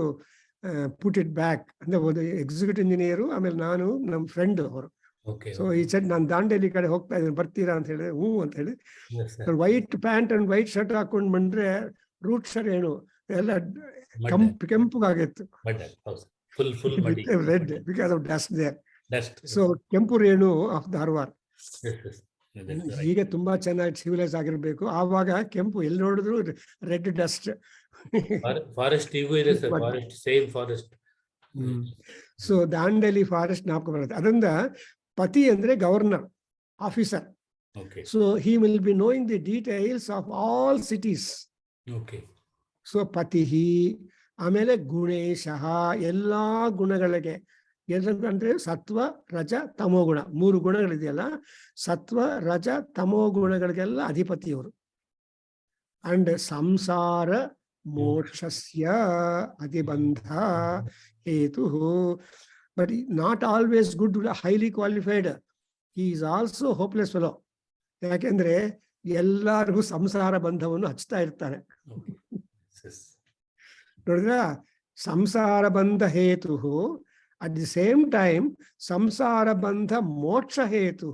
put it back. ಅಂದ್ರೆ ಒಂದು ಎಕ್ಸಿಕ್ಯೂಟಿವ್ ಇಂಜಿನಿಯರು, ಆಮೇಲೆ ನಾನು, ನಮ್ಮ ಫ್ರೆಂಡ್ ಅವರು. ಸೊ ಈ ಸೆಟ್ ನಾನು ದಾಂಡೇಲಿ ಕಡೆ ಹೋಗ್ತಾ ಇದ್ದೀನಿ, ಬರ್ತೀರಾ ಅಂತ ಹೇಳಿದ್ರೆ ಹ್ಞೂ ಅಂತ ಹೇಳಿ, white pant and white shirt ಹಾಕೊಂಡು ಬಂದ್ರೆ ರೂಟ್ ಶರ್ಟ್ ಏನು ಎಲ್ಲ ಕೆಂಪುಗಾಗಿತ್ತು, red because of dust there. So ಕೆಂಪು ರೇಣು ಆಫ್ ಧಾರವಾಡ. ಈಗ ತುಂಬಾ ಚೆನ್ನಾಗಿ ಸಿವಿಲೈಸ್ ಆಗಿರ್ಬೇಕು. ಆವಾಗ ಕೆಂಪು ಎಲ್ಲಿ ನೋಡಿದ್ರು ರೆಡ್ ಡಸ್ಟ್. ಫಾರೆಸ್ಟ್ ಈಗೂ ಇದೆ sir, forest same forest. So Dandeli forest ಜ್ಞಾಪಕ ಬರುತ್ತೆ. ಅದರಿಂದ ಪತಿ ಅಂದ್ರೆ governor officer. So he will be knowing the details of all cities. So ಪತಿಹಿ. ಆಮೇಲೆ ಗುಣೇಶಃ, ಎಲ್ಲಾ ಗುಣಗಳಿಗೆ ಅಂದ್ರೆ ಸತ್ವ ರಜ ತಮೋ ಗುಣ 3 ಗುಣಗಳಿದೆಯಲ್ಲ, ಸತ್ವ ರಜ ತಮೋ ಗುಣಗಳಿಗೆಲ್ಲ ಅಧಿಪತಿಯವರು. ಅಂಡ್ ಸಂಸಾರ ಮೋಕ್ಷಸ್ಯ ಅಧಿಬಂಧ ಹೇತು. But not always good, highly qualified. He is also hopeless fellow. ಯಾಕೆಂದ್ರೆ ಎಲ್ಲರಿಗೂ ಸಂಸಾರ ಬಂಧವನ್ನು ಹಚ್ತಾ ಇರ್ತಾನೆ. ನೋಡಿದ್ರ, ಸಂಸಾರ ಬಂಧ ಹೇತು, ಅಟ್ ದಿ ಸೇಮ್ ಟೈಮ್ ಸಂಸಾರ ಬಂಧ ಮೋಕ್ಷ ಹೇತು.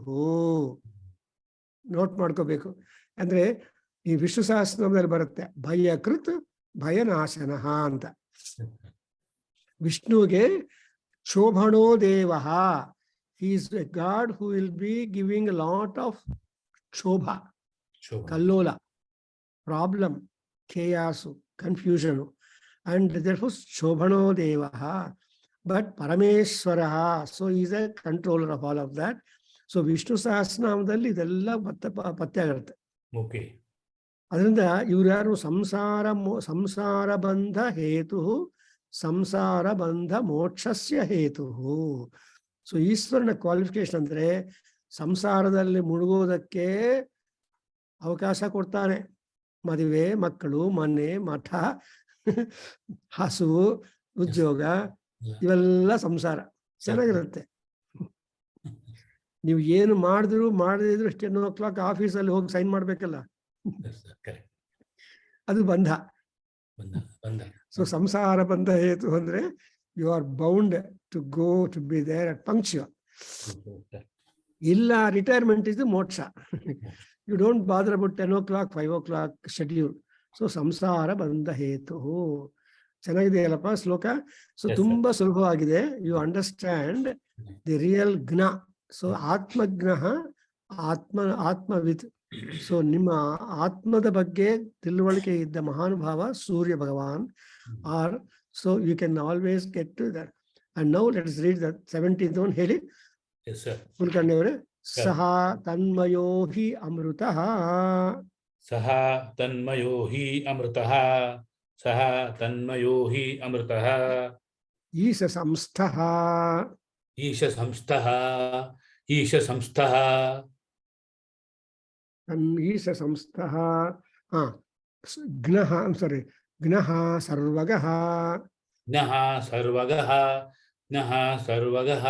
ನೋಟ್ ಮಾಡ್ಕೋಬೇಕು. ಅಂದ್ರೆ ಈ ವಿಷ್ಣು ಸಹಸ್ರನಾಮದಲ್ಲಿ ಬರುತ್ತೆ, ಭಯಕೃತ್ ಭಯನಾಶನಃ ಅಂತ. ವಿಷ್ಣುವಿಗೆ ಶೋಭಣೋ ದೇವ, he is a god who will be giving lot of ಶೋಭ, ಕಲ್ಲೋಲ, problem, chaos, confusion. And therefore Shobhano Devaha, but Parameshwaraha, so he is a controller of all of that. So Vishnu Sahasranamದಲ್ಲಿ ಇದೆಲ್ಲ ಪತ್ತೆ ಆಗುತ್ತೆ. ಓಕೆ. ಅದರಿಂದ ಇವ್ರು ಯಾರು? ಸಂಸಾರ ಬಂಧ ಹೇತು, ಸಂಸಾರ ಬಂಧ ಮೋಕ್ಷಸ್ಯ ಹೇತು. ಸೊ ಈಶ್ವರನ ಕ್ವಾಲಿಫಿಕೇಶನ್ ಅಂದ್ರೆ ಸಂಸಾರದಲ್ಲಿ ಮುಳುಗೋದಕ್ಕೆ ಅವಕಾಶ ಕೊಡ್ತಾನೆ. ಮದುವೆ, ಮಕ್ಕಳು, ಮನೆ, ಮಠ, ಹಸು, ಉದ್ಯೋಗ, ಇವೆಲ್ಲ ಸಂಸಾರ. ಚೆನ್ನಾಗಿರುತ್ತೆ. ನೀವು ಏನು ಮಾಡಿದ್ರು ಮಾಡದಿದ್ರು 10 o'clock ಆಫೀಸಲ್ಲಿ ಹೋಗಿ ಸೈನ್ ಮಾಡ್ಬೇಕಲ್ಲ, ಅದು ಬಂಧ. ಸೊ ಸಂಸಾರ ಬಂಧ ಹೇತು ಅಂದ್ರೆ you are bound to go to be there at punctual. ಇಲ್ಲ, retirement is the moksha. You don't bother about 10 o'clock 5 o'clock schedule. So ಸಂಸಾರ ಬಂಧ ಹೇತು. ಚೆನ್ನಾಗಿದೆಯಲ್ಲಪ್ಪ ಶ್ಲೋಕ? ಸೊ ತುಂಬಾ ಸುಲಭವಾಗಿದೆ. ಯು ಅಂಡರ್ಸ್ಟ್ಯಾಂಡ್ ದಿ ರಿಯಲ್ ಜ್ಞ. ಸೊ ಆತ್ಮಜ್ಞ, ಆತ್ಮವಿತ್. ಸೊ ನಿಮ್ಮ ಆತ್ಮದ ಬಗ್ಗೆ ತಿಳುವಳಿಕೆ ಇದ್ದ ಮಹಾನುಭಾವ Surya Bhagavan are. So you can always get to that. And now let us read the 17th one. ಹೇಳಿ ಕುಲಕರ್ಣಿಯವರೇ. ಸಹ ತನ್ಮಯೋ ಹಿ ಅಮೃತಃ, ಸಹ ತನ್ಮಯೋ ಹಿ ಅಮೃತಃ, ಸಹ ತನ್ಮಯೋ ಹಿ ಅಮೃತಃ. ಈಶ ಸಂಸ್ಥಃ, ಈಶ ಸಂಸ್ಥಃ, ಈಶ ಸಂಸ್ಥಃ, ಈಶ ಸಂಸ್ಥಃ. ಜ್ಞಃ, ಸಾರಿ, ಜ್ಞಃ ಸರ್ವಗಃ, ಜ್ಞಃ ಸರ್ವಗಃ, ಜ್ಞಃ ಸರ್ವಗಃ.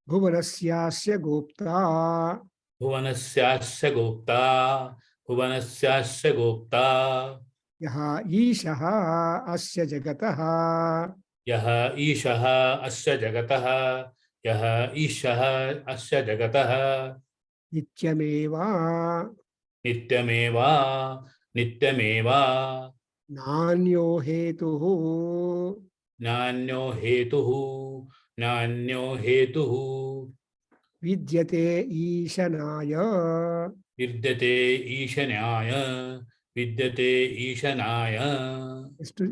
ಭುವನಸ್ಯಾಸ್ಯ ಗೋಪ್ತಾ, ಭುವನಸ್ಯಾಸ್ಯ ಗೋಪ್ತಾ, ಭುವನಸ್ಯಾಸ್ಯ ಗೋಪ್ತಾ. ಯಃ ಈಶಃ ಅಸ್ಯ ಜಗತಃ, ಯಃ ಈಶಃ ಅಸ್ಯ ಜಗತಃ, ಯಃ ಈಶಃ ಅಸ್ಯ ಜಗತಃ. ನಿತ್ಯಮೇವ, ನಿತ್ಯಮೇವ, ನಿತ್ಯಮೇವ. ನಾನ್ಯೋ ಹೇತುಃ, ನಾನ್ಯೋ ಹೇತುಃ, ನಾನ್ಯೋ ಹೇತುಃ. ವಿದ್ಯತೆ ಈಶನಾಯ, ವಿದ್ಯತೆ ಈಶನಾಯ, ವಿದ್ಯತೆ ಈಶನಾಯ. ಎಷ್ಟು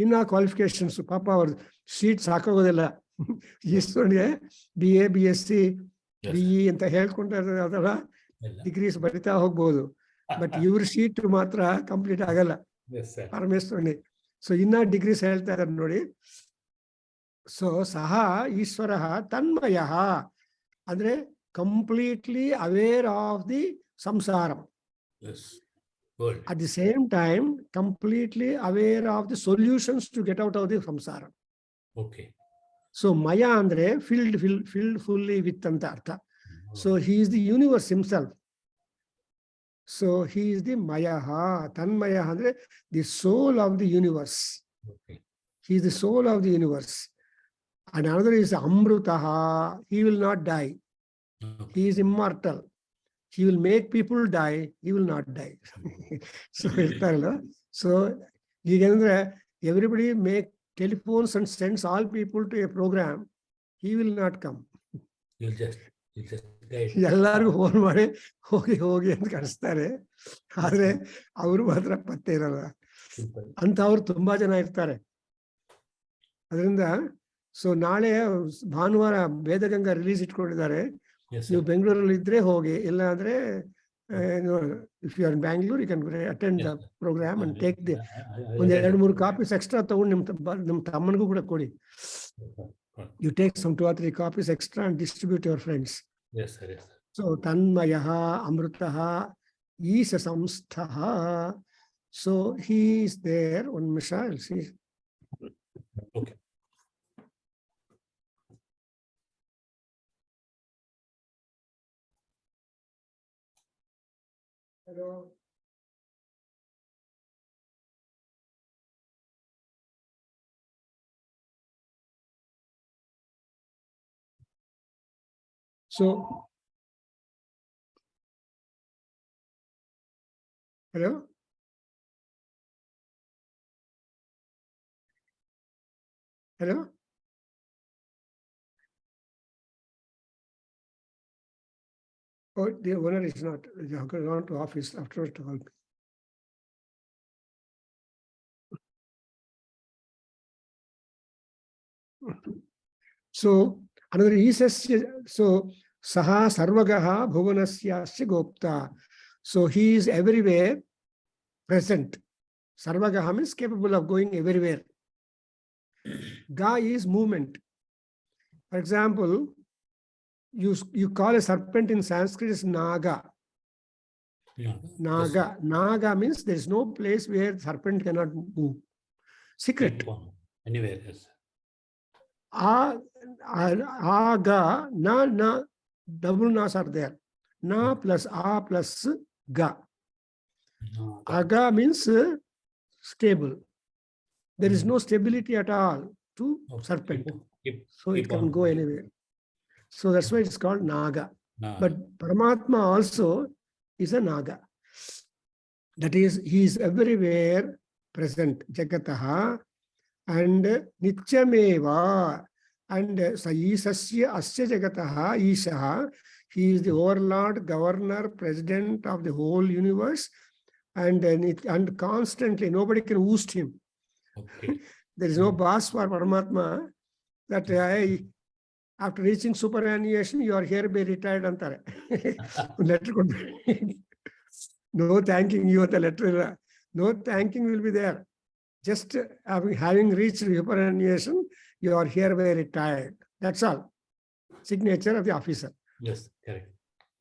ಇನ್ನ ಕ್ವಾಲಿಫಿಕೇಶನ್ಸ್. ಪಾಪ ಅವ್ರ ಶೀಟ್ ಸಾಕಾಗೋದಿಲ್ಲ. ಈಶ್ವರನಿಗೆ BA BSc BE ಅಂತ ಹೇಳ್ಕೊಂಡ್ರೆ ಅದರ ಡಿಗ್ರೀಸ್ ಬರಿತಾ ಹೋಗ್ಬೋದು. ಬಟ್ ಇವ್ರ ಶೀಟ್ ಮಾತ್ರ ಕಂಪ್ಲೀಟ್ ಆಗಲ್ಲ ಪರಮೇಶ್ವರನಿ. ಸೊ ಇನ್ನ ಡಿಗ್ರೀಸ್ ಹೇಳ್ತಾ ಇದ್ದಾರೆ ನೋಡಿ. ಸೊ ಸಹ ಈಶ್ವರ ತನ್ಮಯ ಅಂದ್ರೆ ಕಂಪ್ಲೀಟ್ಲಿ ಅವೇರ್ ಆಫ್ ದಿ ಸಂಸಾರ. At the same time, completely aware of the solutions to get out of the samsara. Okay. So Maya andre filled fully with anta artha. So he is the universe himself. So he is the Mayaha. Tanmaya andre the soul of the universe. Okay. He is the soul of the universe. And another is Amrutaha. He will not die. Okay. He is immortal. He will make people die, he will not die. So ಹೇಳ್ತಾರಲ್ಲ. So ಈಗಂದ್ರೆ everybody make telephones and sends all people to a program, he will not come. You'll just guide. ಎಲ್ಲರಿಗೂ phone ಮಾಡಿ ಹೋಗಿ ಅಂತ ಕಳಿಸ್ತಾರೆ. ಆದ್ರೆ ಅವರು ಮಾತ್ರ ಪತ್ತೆ ಇರಲ್ಲ ಅಂತ. ಅವ್ರು ತುಂಬಾ ಜನ ಇರ್ತಾರೆ. ಅದರಿಂದ ಸೊ ನಾಳೆ ಭಾನುವಾರ ವೇದಗಂಗಾ ರಿಲೀಸ್ ಇಟ್ಕೊಂಡಿದ್ದಾರೆ. ನೀವು ಬೆಂಗಳೂರಲ್ಲಿ ಇದ್ರೆ ಹೋಗಿ, ಇಲ್ಲ ಅಂದ್ರೆ if you are in Bangalore you can attend the program and take the. ಒಂದು 2-3 ಕಾಪೀಸ್ ಎಕ್ಸ್ಟ್ರಾ ತಗೊಂಡು ನಿಮ್ಮ ತಮ್ಮನಿಗೂ ಕೂಡ ಕೊಡಿ. You take some 2 or 3 copies extra and distribute to your friends. Yes, sir. Yes, sir. So Tanmayaha, Amrutaha, Isa Samsthaha. So he is there. One Misha, I'll see. Okay. Hello. So, hello? Hello? Oh, the owner is not. They have gone to office afterwards to help. So, another Isasya, so Saha Sarvagaha Bhuvanasya Gopta. So he is everywhere present. Sarvagaha means capable of going everywhere. Ga is movement. For example, you call a serpent in Sanskrit is Naga. Yeah. Naga. Yes, Naga means there is no place where serpent cannot move. Secret. anywhere, yes. Aga, na, double nas are there. Na plus a plus ga. No, Aga means stable. There is no stability at all to serpent. So it can go anywhere. So that's why it's called Naga. But Paramatma also is a Naga. That is, he is everywhere present. Jagataha and Nityameva. And Saisasya Asya Jagataha Ishaha. He is the overlord, governor, president of the whole universe. And constantly, nobody can oust him. Okay. There is no boss for Paramatma that after reaching superannuation, you are hereby retired. Antare. Letter could be. No thanking you at the letter. No thanking will be there. Just having reached superannuation, you are hereby retired. That's all. Signature of the officer. Yes, correct.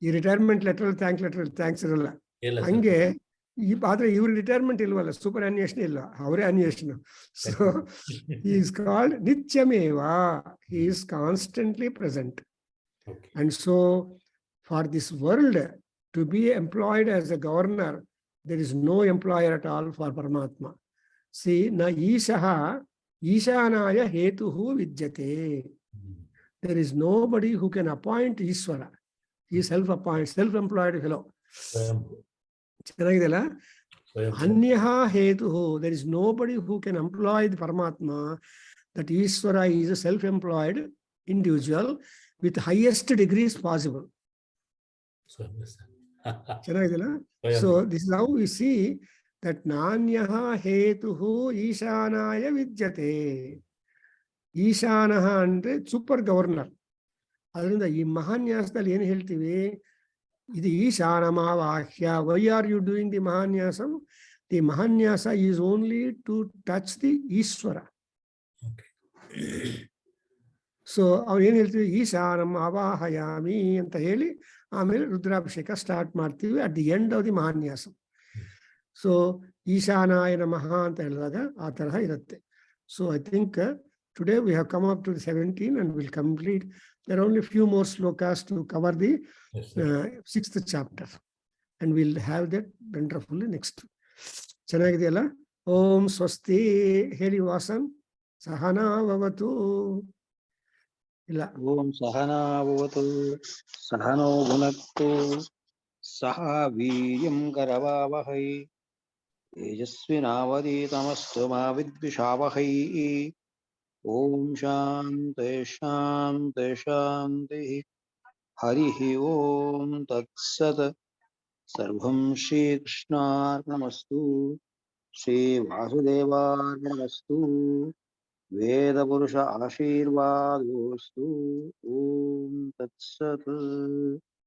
The retirement letter, thanks iralla. Hange, your retirement ilwala, superannuation illa, our annuation. So he is called Nityameva. He is constantly present. Okay. And so for this world to be employed as a governor, there is no employer at all for Paramatma. See, na Ishaha, Ishanaya Hetuhu Vidyate. There is nobody who can appoint Ishvara. He is self-appointed, self-employed fellow. Anyaha Hetuhu. There is nobody who can employ the Paramatma. That Ishvara is a self-employed individual with highest degrees possible. So this is how we see that Nanyaha Hetuhu Ishanaya Vidyate. Ishanaha and super governor. Adrinda ee Mahanyasadalli ಏನು ಹೇಳ್ತೀವಿ? ಇದು Ishanamavahya. Why are you doing the Mahanyasam? The Mahanyasa is only to touch the Ishvara. Okay. So ಅವ್ರು ಏನು ಹೇಳ್ತೀವಿ? Ishanam avahayami ಅಂತ ಹೇಳಿ ಆಮೇಲೆ ರುದ್ರಾಭಿಷೇಕ ಸ್ಟಾರ್ಟ್ ಮಾಡ್ತೀವಿ at the end of the Mahanyasam. So Ishanaya Namaha ಅಂತ ಹೇಳಿದಾಗ ಆ ತರಹ ಇರುತ್ತೆ. So I think today we have come up to the 17 and we'll complete. There are only a few more slokas to cover the 6th chapter. And we'll have that wonderfully next. Chanagidiyalla? Om Swasti Heri Vasan Sahana Vavatu. Om Sahana Vavatu Sahano Gunaktu Saha Vijam Karavavahai Tejasvinavadi Tamastu Mavidvishavahai. Om Shanti Shanti Shanti Harihi Om Tat Sat Sarvam Shri Krishnarpnamastu Shri Vasudevarpnamastu Veda Purusha Ashirvadostu Om Tat Sat.